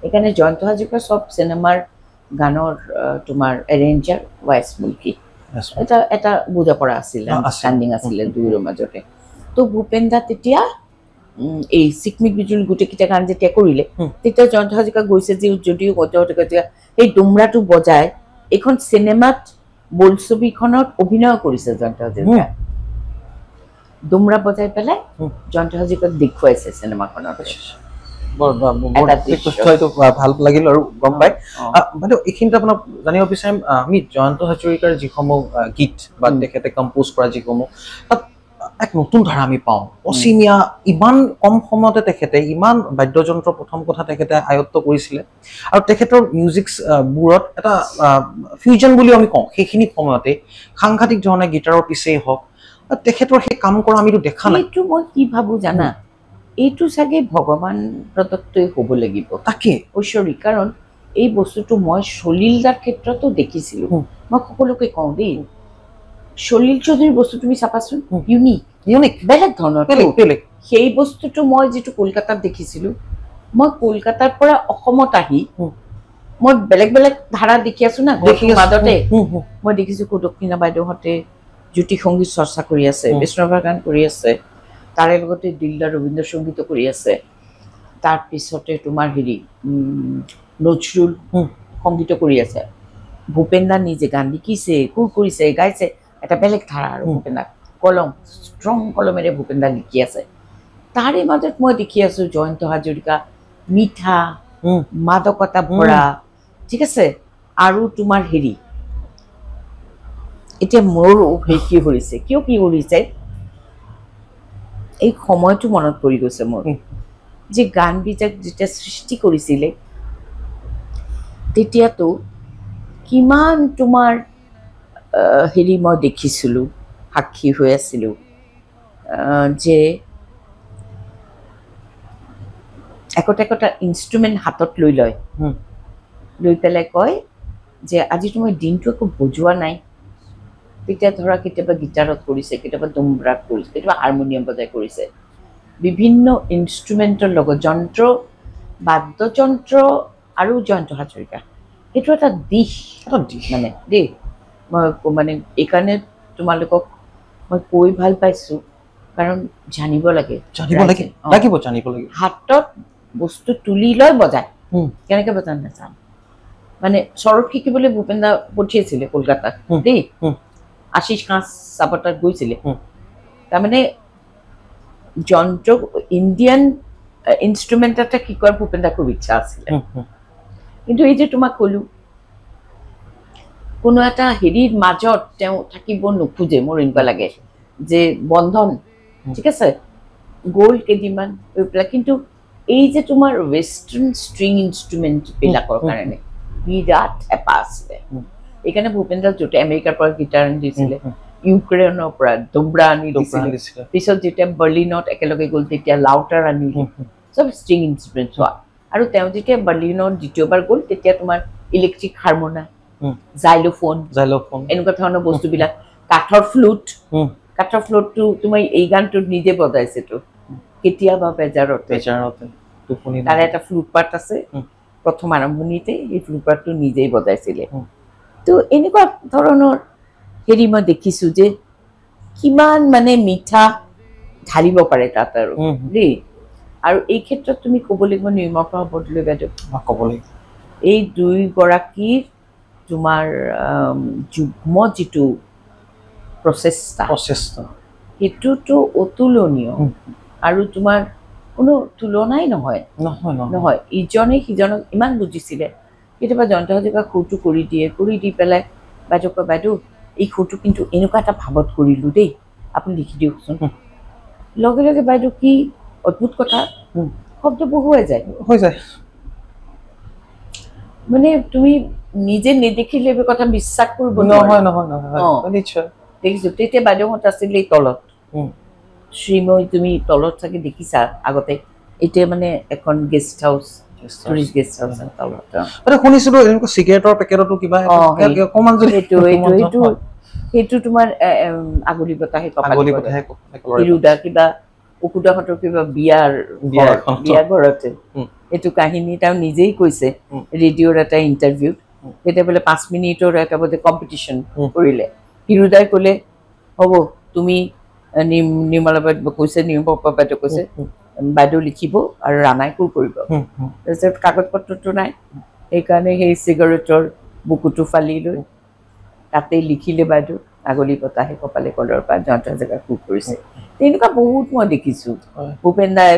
সেইকাৰণে জয়ন্ত হাজৰিকাৰ চব চিনেমাৰ গানৰ তোমাৰ এৰেঞ্জাৰ ৱাইচ মুলকি, এটা বুজা পৰা আছিলে, আণ্ডাৰষ্টেণ্ডিং আছিলে দুয়োৰে মাজতে। তো ভূপেন দা তেতিয়া এই চিকমিক বিজুলী গোটেইকেইটা গান যেতিয়া কৰিলে, তেতিয়া জয়ন্ত হাজৰিকা গৈছে যদিও তেতিয়া সেই ডুমৰাটো বজাই এইখন চিনেমাত বোলছবিখনত অভিনয় কৰিছে জয়ন্ত হাজৰিকা। ডুমৰা বজাই পেলাই জয়ন্ত হাজৰিকাক দেখুৱাইছে চিনেমাখনত। ভাল লাগিল আৰু গম পাই। বাইদেউ এইখিনিতে আপোনাক জানিব বিচাৰিম, আমি জয়ন্ত হাজৰিকাৰ যিসমূহ গীত বা তেখেতে কম্প'জ কৰা যিসমূহ, তাত এক নতুন ধাৰা আমি পাওঁ। অসমীয়া ইমান কম সময়তে তেখেতে ইমান বাদ্যযন্ত্ৰ প্ৰথম কথা তেখেতে আয়ত্ব কৰিছিলে, আৰু তেখেতৰ মিউজিক বোৰত এটা ফিউজন বুলি আমি কওঁ, সেইখিনি সময়তে সাংঘাতিক ধৰণে গীটাৰৰ পিছেই হওক তেখেতৰ সেই কাম কৰা আমিতো দেখা নাই। এইটো মই কি ভাবো জানা, এইটো চাগে ভগৱান প্ৰদত্তই হ'ব লাগিব, তাকে ঐশ্বৰিক। কাৰণ এই বস্তুটো মই সলিল দাৰ ক্ষেত্ৰতো দেখিছিলোঁ। মই সকলোকে কওঁ দেই, সলিল চৌধুৰীৰ বস্তু তুমি চাবাচোন, ইউনিক বেলেগ ধৰণৰ। সেই বস্তুটো মই যিটো কলকাতাত দেখিছিলোঁ, মই কলকাতাৰ পৰা অসমত আহি মই বেলেগ বেলেগ ধাৰা দেখি আছো না। মাজতে মই দেখিছোঁ দক্ষিণা বাইদেউহঁতে জ্যোতি সংগীত চৰ্চা কৰি আছে, বিষ্ণুৰাভাৰ গান কৰি আছে, তাৰে লগতে দিলদাৰ ৰবীন্দ্ৰ সংগীতো কৰি আছে, তাৰপিছতে তোমাৰ নজৰুল সংগীত কৰি আছে। ভূপেন দা নিজে গান লিখিছে, সুৰ কৰিছে, গাইছে, এটা বেলেগ ধাৰা। আৰু ভূপেন দা ষ্ট্ৰং কলমেৰে ভূপেন দা লিখি আছে। তাৰে মাজত মই দেখি আছো জয়ন্ত হাজৰিকা মিঠা মাদকতা ভৰা, ঠিক আছে। আৰু তোমাৰ এতিয়া মোৰো কি কৰিছে, কিয় কি কৰিছে, এই সময়টো মনত পৰি গৈছে মোৰ, যে গানবিলাক যেতিয়া সৃষ্টি কৰিছিলে তেতিয়াতো কিমান তোমাৰ মই দেখিছিলোঁ, সাক্ষী হৈ আছিলোঁ, যে একোটা ইনষ্ট্ৰুমেণ্ট হাতত লৈ পেলাই কয় যে আজিতো মই দিনটো একো বজোৱা নাই। তেতিয়া ধৰা কেতিয়াবা গীটাৰত কৰিছে, কেতিয়াবা ডুমৰাত কৰিছে, কেতিয়াবা হাৰমনিয়াম বজাই কৰিছে, বিভিন্ন ইনষ্ট্ৰুমেণ্টৰ লগত বাদ্যযন্ত্ৰ আৰু জয়ন্ত হাজৰিকা সেইটো এটা দিশ মানে দেই। মই মানে এইকাৰণে তোমালোকক মই কৈ ভাল পাইছোঁ, কাৰণ জানিব লাগে, হাতত বস্তু তুলি লৈ বজায়, কেনেকৈ বজায় নাজানো। মানে চৰত শিকিবলৈ ভূপেন দা পঠিয়াইছিলে কলকাতাত দেই, আশিষ কাঁচ চাপতাত গৈছিলে। তাৰমানে ইণ্ডিয়ান ইনষ্ট্ৰুমেণ্ট এটা শিকোৱাৰ ভূপেন দা খুব ইচ্ছা আছিলে। কিন্তু এই যে তোমাক ক'লো, কোনো এটা মাজত তেওঁ থাকিব নোখোজে, মোৰ এনেকুৱা লাগে যে বন্ধন, ঠিক আছে, গ'ল কেইদিনমান হৈ পেলাই। কিন্তু এই যে তোমাৰ ৱেষ্টাৰ্ণ ষ্ট্ৰিং ইনষ্ট্ৰুমেণ্ট বিলাকৰ কাৰণে বিৰাট হেঁপাহ আছিলে। এইকাৰণে ভূপেন দা য'তে আমেৰিকাৰ পৰা গীটাৰ আনি দিছিলে, ইউক্ৰেইনৰ পৰা ডুমৰা আনি দিছিলে, পিছত যেতিয়া বাৰ্লিনত একেলগে গ'ল তেতিয়া লাউটাৰ আনিলে, চব ষ্ট্ৰিং ইনষ্ট্ৰুমেণ্ট হোৱা। আৰু তেওঁ যেতিয়া বাৰ্লিনত দ্বিতীয়বাৰ গ'ল তেতিয়া তোমাৰ ইলেক্ট্ৰিক হাৰমোনা, জাইলোফোন এনেকুৱা ধৰণৰ বস্তুবিলাক, কাঠৰ ফ্লুটটো তোমাৰ এই গানটোত নিজে বজাইছেতো, কেতিয়াবা বেজাৰতে। তাৰে এটা ফ্লুট পাৰ্ট আছে প্ৰথম আৰম্ভণিতে, এই ফ্লুট পাৰ্টটো নিজেই বজাইছিলে। তো এনেকুৱা ধৰণৰ মই দেখিছোঁ যে কিমান মানে মিঠা ঢালিব পাৰে তাত আৰু দেই। আৰু এই ক্ষেত্ৰত তুমি ক'ব লাগিব নিৰ্মল বৰদলৈ বাইদেউ, ক'ব লাগিব এই দুয়োগৰাকীৰ তোমাৰ যুগ্ম যিটো প্ৰচেষ্টা সেইটোতো অতুলনীয়, আৰু তোমাৰ কোনো তুলনাই নহয়। ইজনে সিজনক ইমান বুজিছিলে। কেতিয়াবা জয়ন্ত হাজৰিকাক সুৰটো কৰি দি পেলাই বাইদেউ কয়, বাইদেউ এই সুৰটো কিন্তু এনেকুৱা এটা ভাৱত কৰিলোঁ দেই, আপুনি লিখি দিয়কচোন। লগে লগে বাইদেউ কি অদ্ভুত কথা, শব্দ বহুৱাই যায় হৈ যায় মানে তুমি নিজে নেদেখিলে এই কথা বিশ্বাস কৰিব নহয় নহয় নহয় নিশ্চয় দেখিছো তেতিয়া বাইদেউহঁত আছিলে তলত শ্ৰীময় তুমি তলত চাগে দেখিছা আগতে এতিয়া মানে এখন guest house tourist guest house তলত শুনিছিলো এনেকুৱা চিগাৰেটৰ পেকেটতো কিবা অকণমান যদি সেইটো তোমাৰ আগুলি বতাহে কপাল কিবা উকুদাহঁতৰ কিবা বিয়া ঘৰতে এইটো কাহিনী তেওঁ নিজেই কৈছে ৰেডিঅ'ৰ এটা ইণ্টাৰভিউত তেতিয়া বোলে 5 মিনিটৰ এটা বোলে কম্পিটিশ্যন কৰিলে হিৰুদাই ক'লে হ'ব তুমি নিৰ্মলা বাইদেউ কৈছে বাইদেউ কৈছে বাইদেউ লিখিব আৰু ৰাণাই কোৰ কৰিব তাৰপিছত কাগজ পত্ৰটো নাই সেইকাৰণে সেই চিগাৰেটৰ বুকুটো ফালি লৈ তাতেই লিখিলে বাইদেউ আগলি বতাহে কপালে কলৰ পৰা যন্ত্ৰ জেগা কোৰ কৰিছে তেনেকুৱা বহুত মই দেখিছোঁ ভূপেন দাই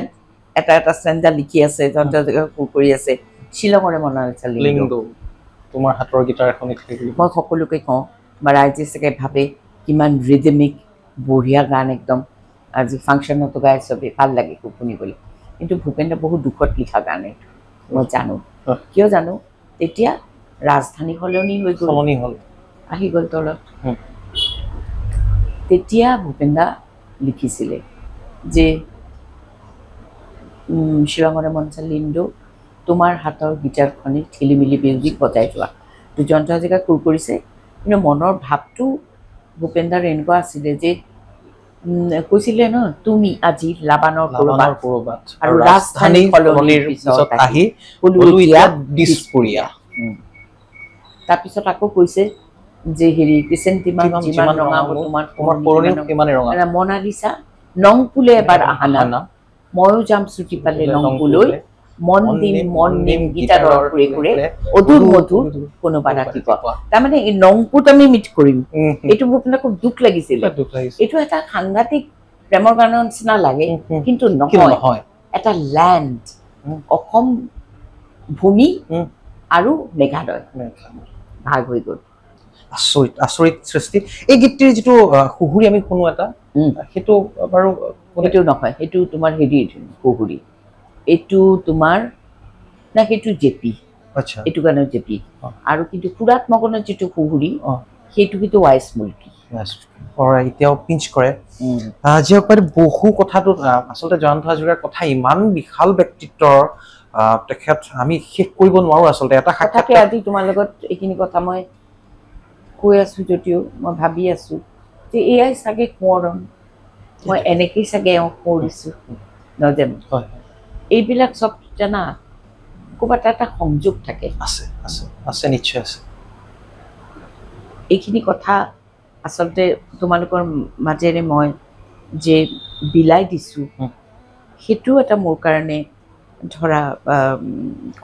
এটা এটা ষ্টেণ্ডা লিখি আছে যন্ত্ৰ জেগা কোৰ কৰি আছে শ্বিলঙৰে মনালিছা লিংগো তোমাৰ হাতৰ গীটাৰ এখন মই সকলোকে কওঁ বা ৰাইজে চাগে ভাবে কিমান ৰিদমিক বঢ়িয়া গান একদম আজি ফাংচনতো গাই চবেই ভাল লাগে খুব শুনিবলৈ কিন্তু ভূপেন দা বহুত দুখত লিখা গান এইটো মই জানো কিয় জানো তেতিয়া ৰাজধানী সলনি হৈ গ'ল আহি গ'ল তলত তেতিয়া ভূপেন দা লিখিছিলে যে শ্বিলঙৰে মনচা লিণ্ডো তোমাৰ হাতৰ গীটাৰখনে খেলিমেলি মিউজিক বজাই যোৱা তো যন্ত্ৰ জেগা কোৰ কৰিছে কিন্তু মনৰ ভাৱটো ভূপেন দাৰ এনেকুৱা আছিলে যে কৈছিলে ন তুমি আজি লাবানৰ কৰবাত আৰু ৰাজধানী সলনিৰ পিছত আহি দিছপুৰীয়া তাৰপিছত আকৌ কৈছে যে হেৰি কিচেন যিমান ৰঙাব তোমাৰ মনালিছা নংপুলে এবাৰ আহানা ময়ো যাম ছুটি পালে নংপুলৈ মন দিম গীটাৰৰ সুৰে সুৰে অধুৰ মধুৰ কোনোবা ৰাতিপুৱা তাৰমানে এই নংপুত আমি মিট কৰিম এইটো ভূপেনৰ খুব দুখ লাগিছিলে এইটো এটা সাংঘাতিক প্ৰেমৰ গানৰ নিচিনা লাগে কিন্তু নহয় এটা লেণ্ড অসম ভূমি আৰু মেঘালয় ভাগ হৈ গ'ল আচৰিত সৃষ্টি এই গীতটিৰ যিটো সুহুৰি আমি শুনো এটা সেইটো বাৰু সেইটো নহয় সেইটো তোমাৰ হেৰিৰ সুহুৰি এইটো তোমাৰ না সেইটো জেপি এইটো গানৰ জেপি আৰু কিন্তু সুৰাত মগনৰ যিটো সুহুৰি সেইটো কিন্তু ৱাইচ মুল্কি এতিয়াও পিঞ্চ কৰে যিহক পাৰি বহু কথাটো আচলতে জয়ন্ত হাজৰিকাৰ কথা ইমান বিশাল ব্যক্তিত্বৰ তেখেত আমি শেষ কৰিব নোৱাৰো আচলতে এটা কথাকে আজি তোমাৰ লগত এইখিনি কথা মই কৈ আছো যদিও মই ভাবি আছো যে এয়াই চাগে সোঁৱৰণ মই এনেকেই চাগে এওঁ কৰিছোঁ নজানো এইবিলাক চব জানা ক'ৰবাত এটা সংযোগ থাকে আছে নিশ্চয় আছে এইখিনি কথা আচলতে তোমালোকৰ মাজেৰে মই যে বিলাই দিছোঁ সেইটো এটা মোৰ কাৰণে ধৰা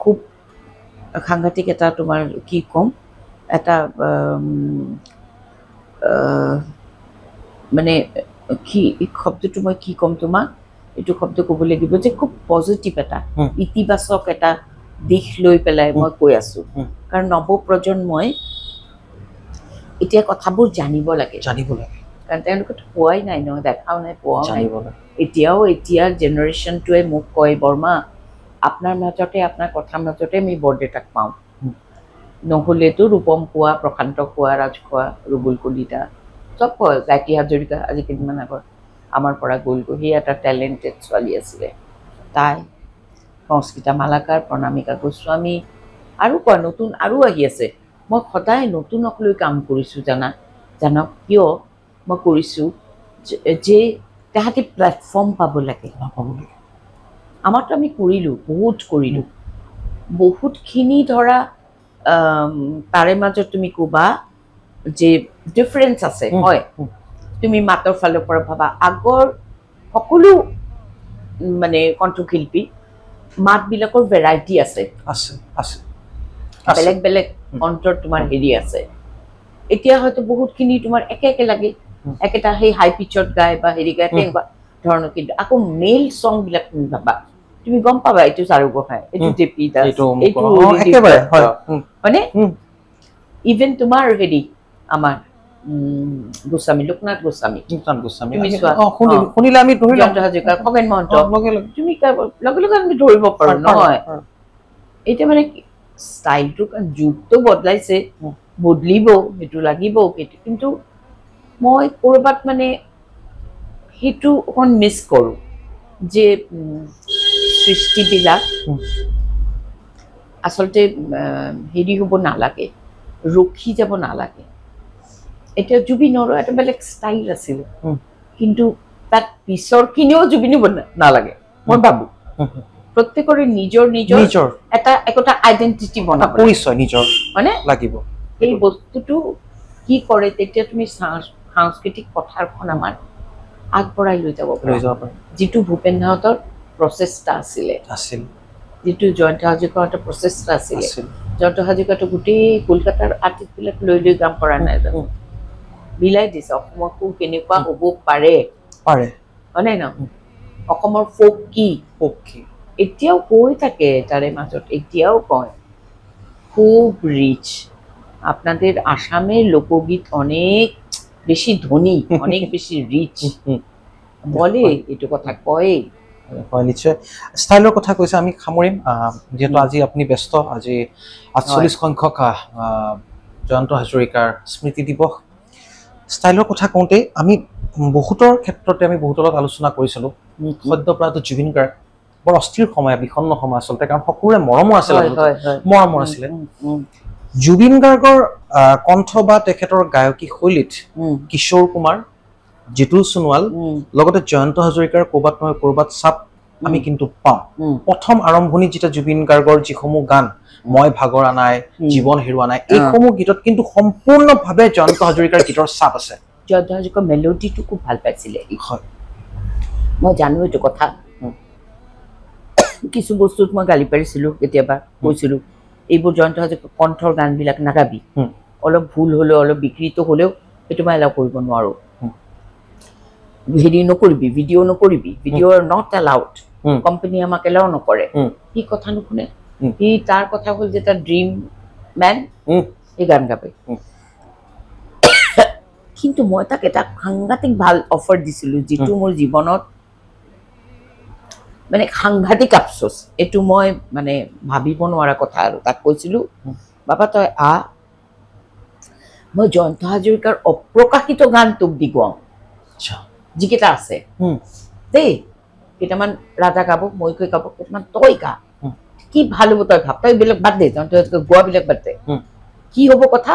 খুব সাংঘাতিক এটা তোমাৰ কি ক'ম এটা মানে কি শব্দটো মই কি ক'ম তোমাক এইটো শব্দ ক'ব লাগিব যে খুব পজিটিভ এটা ইতিবাচক এটা দিশ লৈ পেলাই মই কৈ আছোঁ কাৰণ নৱপ্ৰজন্মই এতিয়া কথাবোৰ জানিব লাগে কাৰণ তেওঁলোকেতো পোৱাই নাই ন দেখাও নাই পোৱাও নাই এতিয়াৰ জেনেৰেশ্যনটোৱে মোক কয় বৰ্মা আপোনাৰ মাজতে আপোনাৰ কথাৰ মাজতে আমি বৰদেউতাক পাওঁ নহ'লেতো ৰূপম কোৱা প্ৰশান্ত কোৱা ৰাজ খোৱা ৰুবুল কলিতা চব কয় গায়ত্ৰী হাজৰিকা আজি কেইদিনমান আগত আমাৰ পৰা গ'লগৈ সি এটা টেলেণ্টেড ছোৱালী আছিলে তাই সংস্কৃতা মালাকাৰ প্ৰণামিকা গোস্বামী আৰু কয় নতুন আৰু আহি আছে মই সদায় নতুনক লৈ কাম কৰিছোঁ জানক কিয় মই কৰিছোঁ যে তাহাঁতি প্লেটফৰ্ম পাব লাগে আমাৰতো আমি কৰিলোঁ বহুতখিনি ধৰা তাৰে মাজত তুমি ক'বা যে ডিফাৰেঞ্চ আছে হয় তুমি মাতৰ ফালৰ পৰা ভাবা আগৰ সকলো মানে কণ্ঠশিল্পী মাতবিলাকৰ ভেৰাইটি আছে বেলেগ বেলেগ কণ্ঠৰ তোমাৰ হেৰি আছে এতিয়া হয়তো বহুতখিনি তোমাৰ একে লাগে একেটা সেই হাই পিচত গায় বা হেৰি গায় তেনেকুৱা ধৰণৰ কিন্তু আকৌ মেইল চংবিলাক তুমি ভাবা তুমি গম পাবা এইটো চাৰু গোহাঁই এইটো জেপি দাস হয়নে ইভেন তোমাৰ হেৰি আমাৰ গোস্বামী, লোকনাথ গোস্বামী, তুমি চোৱা, শুনিলে আমি ধৰি জয়ন্ত হাজৰিকা, খগেন মহন্ত, লগে লগে তুমি লগে লগে আমি ধৰিব পাৰো নহয়। এতিয়া মানে ষ্টাইলটো যুগটো বদলাইছে, বদলিব, সেইটো লাগিব, কিন্তু মই ক'ৰবাত মানে সেইটো অকণ মিছ কৰোঁ যে সৃষ্টিবিলাক আচলতে হেৰি হ'ব নালাগে, ৰখি যাব নালাগে। এতিয়া জুবিনৰো এটা বেলেগ ষ্টাইল আছিল, কিন্তু তাত পিছৰখিনিও জুবিন হ'ব নালাগে মই ভাবোঁ। প্ৰত্যেকৰে নিজৰ নিজৰ এটা আইডেণ্টিটি বনাব, পৰিচয় নিজৰ হয়নে লাগিব। এই বস্তুটো কি কৰে তেতিয়া তুমি সাংস্কৃতিক পথাৰখন আমাৰ আগবঢ়াই লৈ যাব পাৰা, যিটো ভূপেন্দ্ৰহঁতৰ প্ৰচেষ্টা আছিলে, যিটো জয়ন্ত হাজৰিকাৰ এটা প্ৰচেষ্টা আছিলে। জয়ন্ত হাজৰিকাটো গোটেই কলকাতাৰ আৰ্টিষ্টবিলাক লৈ লৈ কাম কৰা নাই জানো, বিলাই দিছে অসমকো কেনেকুৱা হ'ব পাৰে, হয়নে ন? অসমৰ ফোক কি এতিয়াও কৈ থাকে, তাৰে মাজত এতিয়াও কয় খুব রিচ, আপনাদের আসামের লোকগীত অনেক বেশি ধনী, অনেক বেশি রিচ বলে, এইটো কথা কয়। হয় নিশ্চয়। ষ্টাইলৰ কথা কৈছে, আমি সামৰিম যিহেতু আজি আপুনি ব্যস্ত। আজি ৪৮ সংখ্যক জয়ন্ত হাজৰিকাৰ স্মৃতি দিৱস। ষ্টাইলৰ কথা কওঁতে আমি বহুতৰ ক্ষেত্ৰতে আমি বহুতৰ লগত আলোচনা কৰিছিলোঁ। সদ্যপ্ৰয়াত জুবিন গাৰ্গ বৰ অস্থিৰ সময়, বিষণ্ণ সময় আচলতে, কাৰণ সকলোৰে মৰমৰ আছিলে। জুবিন গাৰ্গৰ কণ্ঠ বা তেখেতৰ গায়কী শৈলীত কিশোৰ কুমাৰ, জিতুল সোণোৱাল, লগতে জয়ন্ত হাজৰিকাৰ ক'ৰবাত নহয় ক'ৰবাত চাপ আমি কিন্তু পাওঁ। প্ৰথম আৰম্ভণিত যেতিয়া জুবিন গাৰ্গৰ যিসমূহ গান, মই ভাগৰা নাই, জীৱন হেৰুৱা নাই, এইসমূহ গীতত কিন্তু সম্পূৰ্ণভাৱে জয়ন্ত হাজৰিকাৰ গীতৰ চাপ আছে। জয়ন্ত হাজৰিকাৰ মেলোডিটো খুব ভাল পাইছিলে, মই জানো এইটো কথা। কিছু বস্তুত মই গালি পাৰিছিলোঁ, কেতিয়াবা কৈছিলোঁ এইবোৰ জয়ন্ত হাজৰিকাৰ কণ্ঠৰ গানবিলাক নাগাবি, অলপ ভুল হ'লেও অলপ বিকৃত হ'লেও সেইটো মই এলাও কৰিব নোৱাৰোঁ, হেৰি নকৰিবি, ভিডিঅ' নকৰিবি, ভিডিঅ' নট এলাউড, কোম্পানী আমাক এলাও নকৰে। সি কথা নুশুনে, সি তাৰ কথা হ'ল যে তাৰ ড্ৰিম মেন এই গান গাবে। কিন্তু মই তাক এটা সাংঘাতিক ভাল অফাৰ দিছিলোঁ, যিটো মোৰ জীৱনত মানে সাংঘাতিক আফচোচ, এইটো মই মানে ভাবিব নোৱাৰা কথা। আৰু তাক কৈছিলোঁ, বাবা তই মই জয়ন্ত হাজৰিকাৰ অপ্ৰকাশিত গান তোক দি গাওঁ, যিকেইটা আছে দেই, কেইটামান ৰাজা গাব, মইকৈ গাব, কেইটামান তই গা, কি ভাল হ'ব তই ভাব, তই বেলেগ বাদ দে, জয়ন্ত হাজৰিকাৰ গোৱাবিলাক বাদ দে, কি হ'ব কথা।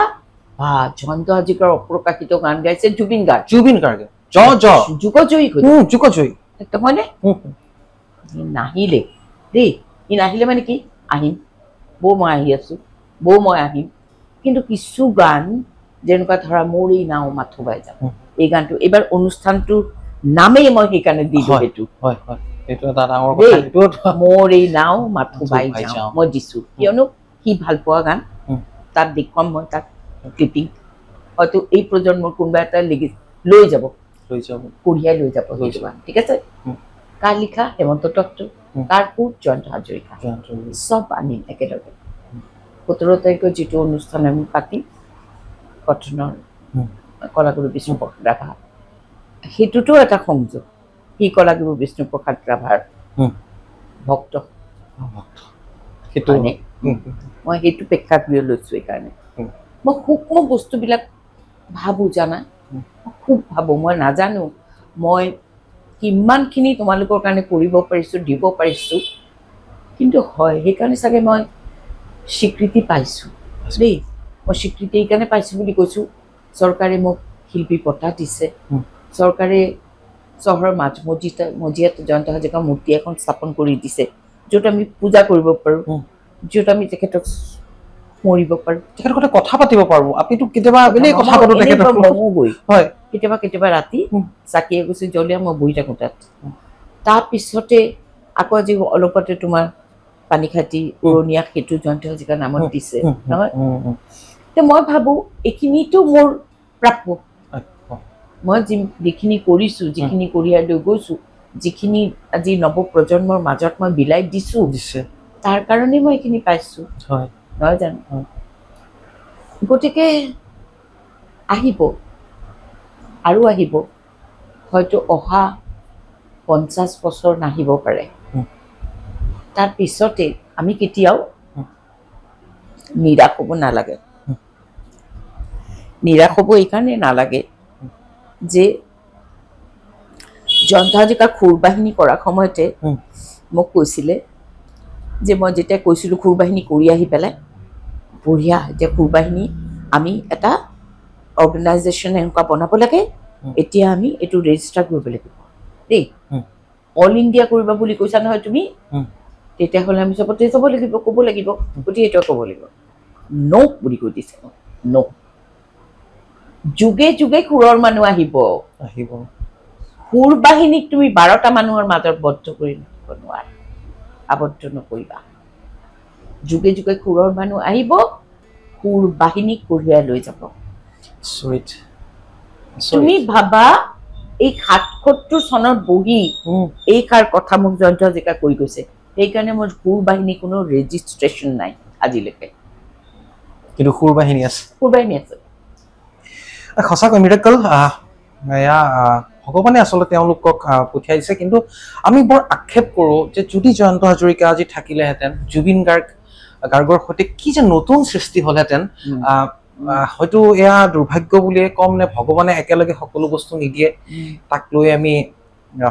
জয়ন্ত হাজৰিকাৰ অপ্ৰকাশিত গান গাইছে জুবিন গাৰ্গে, যুগজয়ী একদম, হয়নে? নাহিলে দেই, ই নাহিলে মানে কি, আহিম বৌ, মই আহি আছোঁ, বৌ মই আহিম। কিন্তু কিছু গান যেনেকুৱা ধৰা মোৰ এই নাও মাথো বাই যাম, এই গানটো এইবাৰ অনুষ্ঠানটোৰ নামেই মই সেইকাৰণে দিলোঁ, সেইটো মোৰ এই নাও মাথো বাই যাওঁ মই দিছোঁ, কিয়নো সি ভাল পোৱা গান। তাত দেখুৱাম মই তাক ক্লিপিং, হয়তো এই প্ৰজন্মৰ কোনোবা এটা লৈ যাব, কঢ়িয়াই লৈ যাব সেইটো গান, ঠিক আছে। কাৰ লিখা? হেমন্ত দত্ত, কাৰ সুৰ? জয়ন্ত হাজৰিকা, চব আনিম একেলগে। ১৭ তাৰিখত যিটো অনুষ্ঠান আমি পাতিম কটনৰ কলাগুৰু বিষ্ণুপ্ৰসাদ ৰাভা, সেইটোতো এটা সংযোগ, সি কলাগুৰু বিষ্ণুপ্ৰসাদ ৰাভাৰ ভক্ত, মই সেইটো প্ৰেক্ষাগৃহ লৈছোঁ। এইকাৰণে মই সূক্ষ্ম বস্তুবিলাক ভাবোঁ, জানা, খুব ভাবোঁ। মই নাজানো মই কিমানখিনি তোমালোকৰ কাৰণে কৰিব পাৰিছোঁ, দিব পাৰিছোঁ, কিন্তু হয় সেইকাৰণে চাগে মই স্বীকৃতি পাইছোঁ দেই। মই স্বীকৃতি এইকাৰণে পাইছোঁ বুলি কৈছোঁ, চৰকাৰে মোক শিল্পী বঁটা দিছে, চৰকাৰে চহৰৰ মজিয়াত জয়ন্ত হাজৰিকাৰ মূৰ্তি এখন স্থাপন কৰি দিছে, য'ত আমি পূজা কৰিব পাৰোঁ, য'ত আমি তেখেতক মৰিব পাৰোঁ, তেখেতৰ কথা কথা পাতিব পাৰোঁ। আপুনিতো কেতিয়াবা কেতিয়াবা ৰাতি চাকি এগছি জ্বলিয়াই মই বহি থাকোঁ তাত। তাৰপিছতে আকৌ আজি অলপতে তোমাৰ পানীখাইটি উৰণীয়া সেতু জয়ন্ত হাজৰিকাৰ নামত দিছে নহয়। মই ভাবোঁ এইখিনিতো মোৰ প্ৰাপ্য, মই যিখিনি কৰিছোঁ, যিখিনি কঢ়িয়াই লৈ গৈছোঁ, যিখিনি আজি নৱপ্ৰজন্মৰ মাজত মই বিলাই দিছোঁ, তাৰ কাৰণেই মই এইখিনি পাইছোঁ, নহয় জানো? গতিকে আহিব আৰু আহিব হয়তো অহা 50 বছৰ নাহিব পাৰে তাৰ পিছতে আমি কেতিয়াও নিৰাশ হ'ব নালাগে নিৰাশ হ'ব এইকাৰণে নালাগে যে জয়ন্ত হাজৰিকাৰ খুৰ বাহিনী কৰাৰ সময়তে মোক কৈছিলে যে মই যেতিয়া কৈছিলোঁ খুৰ বাহিনী কৰি আহি পেলাই বঢ়িয়া এতিয়া খুৰ বাহিনী আমি এটা অৰ্গেনাইজেশ্যন এনেকুৱা বনাব লাগে এতিয়া আমি এইটো ৰেজিষ্টাৰ কৰিব লাগিব দেই অল ইণ্ডিয়া কৰিবা বুলি কৈছা নহয় তুমি তেতিয়াহ'লে আমি চবতে যাব লাগিব ক'ব লাগিব গতিকে এইটোৱে ক'ব লাগিব ন' বুলি কৈ দিছে ন' যুগে যুগে খুৰৰ মানুহ আহিব খুৰ বাহিনীক তুমি 12টা মানুহৰ মাজত বদ্ধ কৰি ৰাখিব নোৱাৰা আবদ্ধ নকৰিবা যুগে যুগে খুৰৰ মানুহ আহিব খুৰ বাহিনীক কঢ়িয়াই লৈ যাব তুমি ভাবা এই ৭৭ চনত বহি এই কাৰ কথা মোক জয়ন্ত হাজৰিকা কৈ গৈছে সেইকাৰণে মোৰ খুৰ বাহিনী কোনো ৰেজিষ্ট্ৰেশ্যন নাই আজিলৈকে কিন্তু খুৰ বাহিনী আছে সঁচাকৈ মিৰাকল এয়া ভগৱানে আচলতে তেওঁলোকক পঠিয়াই দিছে কিন্তু আমি বৰ আক্ষেপ কৰোঁ যে যদি জয়ন্ত হাজৰিকা আজি থাকিলেহেঁতেন জুবিন গাৰ্গৰ সৈতে কি যে নতুন সৃষ্টি হ'লহেঁতেন হয়তো এয়া দুৰ্ভাগ্য বুলিয়ে কম নে ভগৱানে একেলগে সকলো বস্তু নিদিয়ে তাক লৈ আমি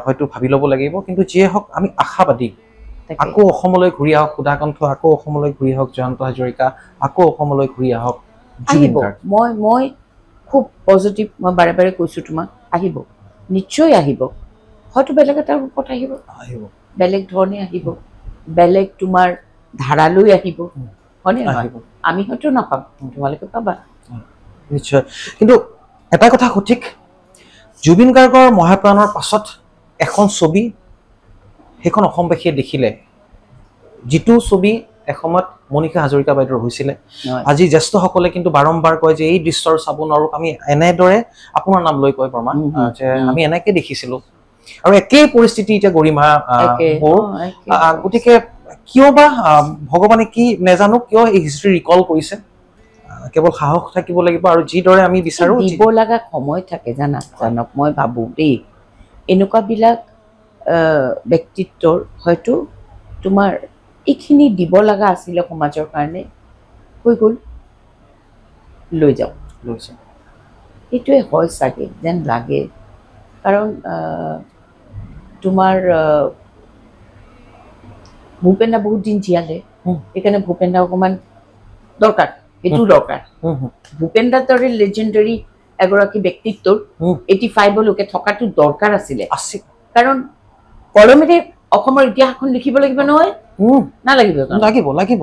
হয়তো ভাবি ল'ব লাগিব কিন্তু যিয়ে হওক আমি আশাবাদী আকৌ অসমলৈ ঘূৰি আহক সুধাকণ্ঠ আকৌ অসমলৈ ঘূৰি আহক জয়ন্ত হাজৰিকা আকৌ অসমলৈ ঘূৰি আহক জুবিন গাৰ্গ মই খুব পজিটিভ মই বাৰে বাৰে কৈছোঁ তোমাক আহিব নিশ্চয় আহিব হয়তো বেলেগ এটা ৰূপত আহিব বেলেগ ধৰণে আহিব বেলেগ তোমাৰ ধাৰালৈ আহিব হয়নে আহিব আমি হয়তো নাপাম তোমালোকে পাবা নিশ্চয় কিন্তু এটা কথা সঠিক জুবিন গাৰ্গৰ মহাপ্ৰাণৰ পাছত এখন ছবি সেইখন অসমবাসীয়ে দেখিলে যিটো ছবি এসময়ত মনিষা হাজৰিকা বাইদেউৰ হৈছিলে আজি জ্যেষ্ঠসকলে কিন্তু বাৰম্বাৰ কয় যে এই দৃশ্যৰ চাব নোৱাৰোঁ আমি এনেদৰে আপোনাৰ নাম লৈ কয় প্ৰমাণ যে আমি এনেকৈ দেখিছিলোঁ আৰু একেই পৰিস্থিতি এতিয়া গৰিমা গতিকে কিয় বা ভগৱানে কি নেজানো কিয় এই হিষ্ট্ৰী ৰিকল কৰিছে কেৱল সাহস থাকিব লাগিব আৰু যিদৰে আমি বিচাৰোঁ দিব লগা সময় থাকে জানক মই ভাবোঁ দেই এনেকুৱাবিলাক ব্যক্তিত্বৰ হয়তো তোমাৰ এইখিনি দিব লগা আছিলে সমাজৰ কাৰণে হৈ গ'ল লৈ যাওঁ এইটোৱে হয় চাগে যেন লাগে কাৰণ তোমাৰ ভূপেনদা বহুত দিন জীয়ালে সেইকাৰণে ভূপেনদা অকণমান দৰকাৰ সেইটো দৰকাৰ ভূপেনদাৰ দৰে লেজেণ্ডাৰী এগৰাকী ব্যক্তিত্বৰ 85লৈকে থকাটো দৰকাৰ আছিলে কাৰণ কলমেৰে অসমৰ ইতিহাসখন লিখিব লাগিব নহয় নালাগিব লাগিব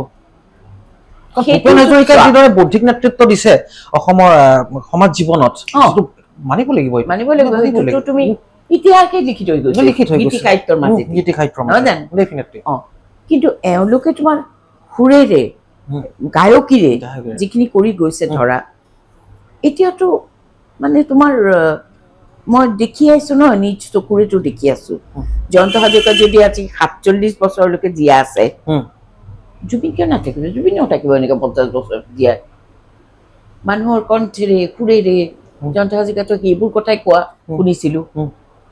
ভূপেন হাজৰিকাই যিদৰে বৌদ্ধিক নেতৃত্ব দিছে অসমৰ সমাজ জীৱনত মানিব লাগিব তুমি ইতিহাসে লিখি থৈ গৈছে গীতিসাহিত্যৰ মাজেদি কিন্তু এওঁলোকে তোমাৰ সুৰেৰে গায়কীৰে যিখিনি কৰি গৈছে ধৰা এতিয়াতো মানে তোমাৰ মই দেখি আহিছোঁ নহয় নিজ চকুৰেতো দেখি আছোঁ জয়ন্ত হাজৰিকা যদি আজি 47 বছৰলৈকে জীয়াই আছে জুবিন কিয় নাথাকিব জুবিনেও থাকিব এনেকৈ 50 বছৰ জীয়াই মানুহৰ কণ্ঠেৰে সুৰেৰে জয়ন্ত হাজৰিকাতো সেইবোৰ কথাই কোৱা শুনিছিলোঁ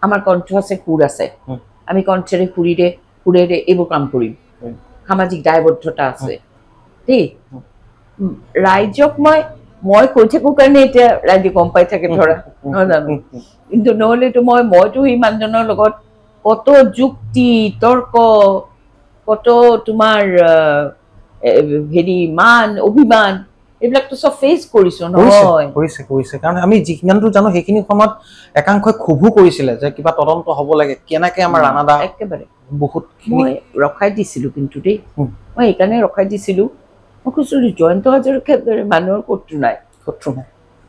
আমাৰ কণ্ঠ আছে সুৰ আছে আমি কণ্ঠেৰে সুৰেৰে এইবোৰ কাম কৰিম সামাজিক দায়বদ্ধতা আছে দেই ৰাইজক মই কৈ থাকোঁ কাৰণে এতিয়া ৰাইজে গম পাই থাকে ধৰা নহয় জানো কিন্তু নহ'লেতো মইতো সেই মানুহজনৰ লগত কত যুক্তি তৰ্ক কত তোমাৰ হেৰি মান অভিমান এইবিলাকতো চব ফেচ কৰিছোঁ নহয় কৰিছে কাৰণ আমি যিমানটো জানো সেইখিনি সময়ত একাংশই ক্ষোভো কৰিছিলে যে কিবা তদন্ত হ'ব লাগে কেনেকৈ আমাৰ ৰাণাদা একেবাৰে বহুত মই ৰখাই দিছিলোঁ কিন্তু দেই মই সেইকাৰণে ৰখাই দিছিলোঁ মই কৈছিলোঁ জয়ন্ত হাজৰিকাৰ দৰে মানুহৰ শত্ৰু নাই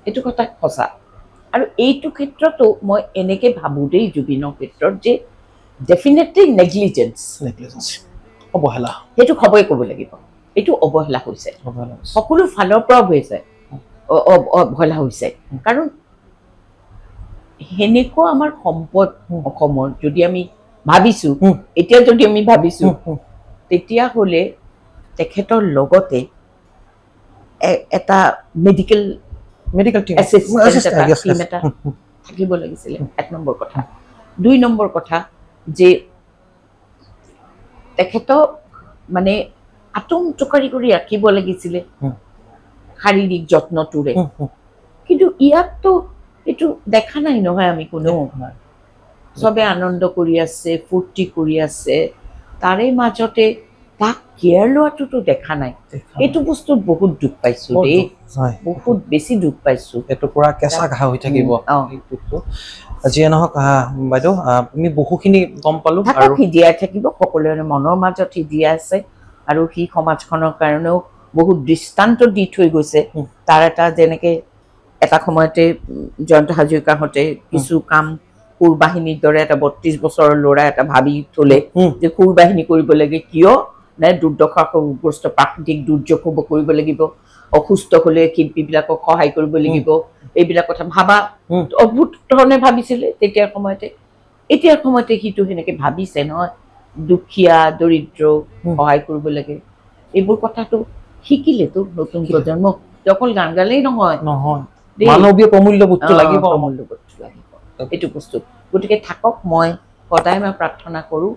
এইটো কথা সঁচা আৰু এইটো ক্ষেত্ৰতো মই এনেকৈ ভাবোঁ দেই জুবিনৰ ক্ষেত্ৰত যে ডেফিনেটলি নেগলিজেঞ্চ অৱহেলা সেইটো খবৰে ক'ব লাগিব এইটো অৱহেলা হৈছে সকলো ফালৰ পৰা হৈছে অৱহেলা হৈছে কাৰণ সেনেকুৱা আমাৰ সম্পদ অসমৰ যদি আমি ভাবিছোঁ এতিয়া যদি আমি ভাবিছোঁ তেতিয়াহ'লে তেখেতৰ লগতে এটা মেডিকেল টিম এটা থাকিব লাগিছিলে 1 নম্বৰ কথা 2 নম্বৰ কথা যে তেখেতক মানে আটম টকাৰি কৰি ৰাখিব লাগিছিলে শাৰীৰিক যত্নটোৰে কিন্তু ইয়াততো এইটো দেখা নাই নহয় আমি কোনো সবে আনন্দ কৰি আছে ফূৰ্তি কৰি আছে তাৰে মাজতে তাক কেয়াৰ লোৱাটোতো দেখা নাই এইটো বস্তুত বহুত দুখ পাইছো দেই বহুত বেছি দুখ পাইছো এইটো পুৰা কেঁচা ঘাঁহ হৈ থাকিব যিয়ে নহওক বাইদেউ আমি বহুখিনি গম পালো আৰু জীয়াই থাকিব সকলোৰে মনৰ মাজত জীয়াই আছে আৰু সি সমাজখনৰ কাৰণেও বহুত দৃষ্টান্ত দি থৈ গৈছে তাৰ এটা যেনেকে এটা সময়তে জয়ন্ত হাজৰিকাহঁতে কিছু কাম সুৰ বাহিনীৰ দৰে এটা ৩২ বছৰৰ ল'ৰা এটা ভাবি থলে যে সুৰ বাহিনী কৰিব লাগে কিয় নাই দুৰ্দশাগ্ৰস্ত প্ৰাকৃতিক দুৰ্যোগ হ'ব কৰিব লাগিব অসুস্থ হলে শিল্পীবিলাকক সহায় কৰিব লাগিব এইবিলাক কথা ভাবা অদ্ভুত ধৰণে ভাবিছিলে তেতিয়াৰ সময়তে সিটো সেনেকে ভাবিছে নহয় দুখীয়া দৰিদ্ৰ সহায় কৰিব লাগে এইবোৰ কথাটো শিকিলেতো নতুন প্ৰজন্ম অকল গান গালেই নহয় মানৱীয় প্ৰমূল্যবোধটো লাগিব এইটো বস্তু গতিকে থাকক মই সদায় মই প্ৰাৰ্থনা কৰোঁ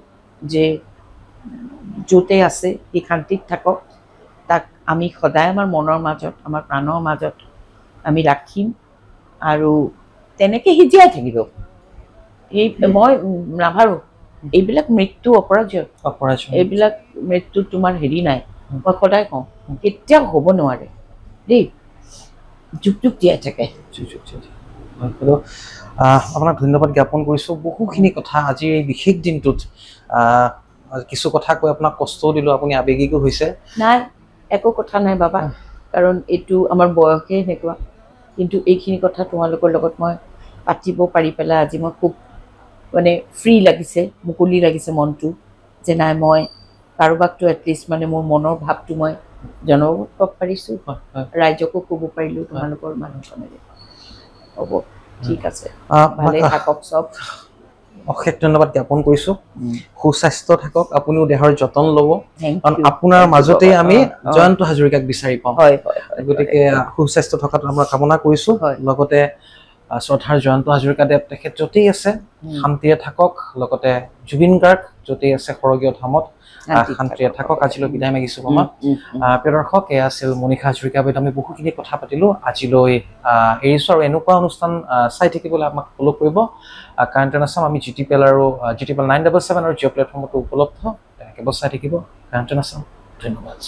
যে য'তে আছে সি শান্তিত থাকক তাক আমি সদায় আমাৰ মনৰ মাজত আমাৰ প্ৰাণৰ মাজত আমি ৰাখিম আৰু তেনেকৈ সি জীয়াই থাকিব এই মই নাভাবোঁ এইবিলাক মৃত্যু অপৰাজয় এইবিলাক মৃত্যু তোমাৰ হেৰি নাই মই সদায় কওঁ কেতিয়াও হ'ব নোৱাৰে দেই যুগ যুগ জীয়াই থাকে আপোনাক ধন্যবাদ জ্ঞাপন কৰিছোঁ বহুখিনি কথা আজি এই বিশেষ দিনটোত কিছু কথা কৈ আপোনাক কষ্টও দিলোঁ আপুনি আৱেগিকো হৈছে নাই একো কথা নাই বাবা কাৰণ এইটো আমাৰ বয়সেই এনেকুৱা কিন্তু এইখিনি কথা তোমালোকৰ লগত মই পাতিব পাৰি পেলাই আজি মই খুব মানে ফ্ৰী লাগিছে মুকলি লাগিছে মনটো যে নাই মই কাৰোবাকতো এটলিষ্ট মানে মোৰ মনৰ ভাৱটো মই জনাব পাৰিছোঁ ৰাইজকো ক'ব পাৰিলোঁ তোমালোকৰ মানুহখনেৰে হ'ব ঠিক আছে ভালে থাকক চব অশেষ ধন্যবাদ জ্ঞাপন কৰিছোঁ সুস্বাস্থ্য থাকক আপুনিও দেহৰ যতন ল'ব কাৰণ আপোনাৰ মাজতেই আমি জয়ন্ত হাজৰিকাক বিচাৰি পাওঁ গতিকে সুস্বাস্থ্য থকাটো আমৰা কামনা কৰিছোঁ লগতে শ্ৰদ্ধাৰ জয়ন্ত হাজৰিকাদেৱ তেখেত য'তেই আছে শান্তিৰে থাকক লগতে জুবিন গাৰ্গ য'তেই আছে স্বৰ্গীয় ধামত শান্তিৰে থাকক আজিলৈ বিদায় মাগিছোঁ মামা প্ৰিয় দৰ্শক এয়া আছিল মনিষা হাজৰিকা বাইদেউ আমি বহুখিনি কথা পাতিলোঁ আজিলৈ এৰিছোঁ আৰু এনেকুৱা অনুষ্ঠান চাই থাকিবলৈ আমাক ফ'ল' কৰিব কাৰেণ্ট আছাম আমি GTPL আৰু GTPL 977 আৰু জিঅ' প্লেটফৰ্মতো উপলব্ধ কেৱল চাই থাকিব কাৰেণ্ট আছাম ধন্যবাদ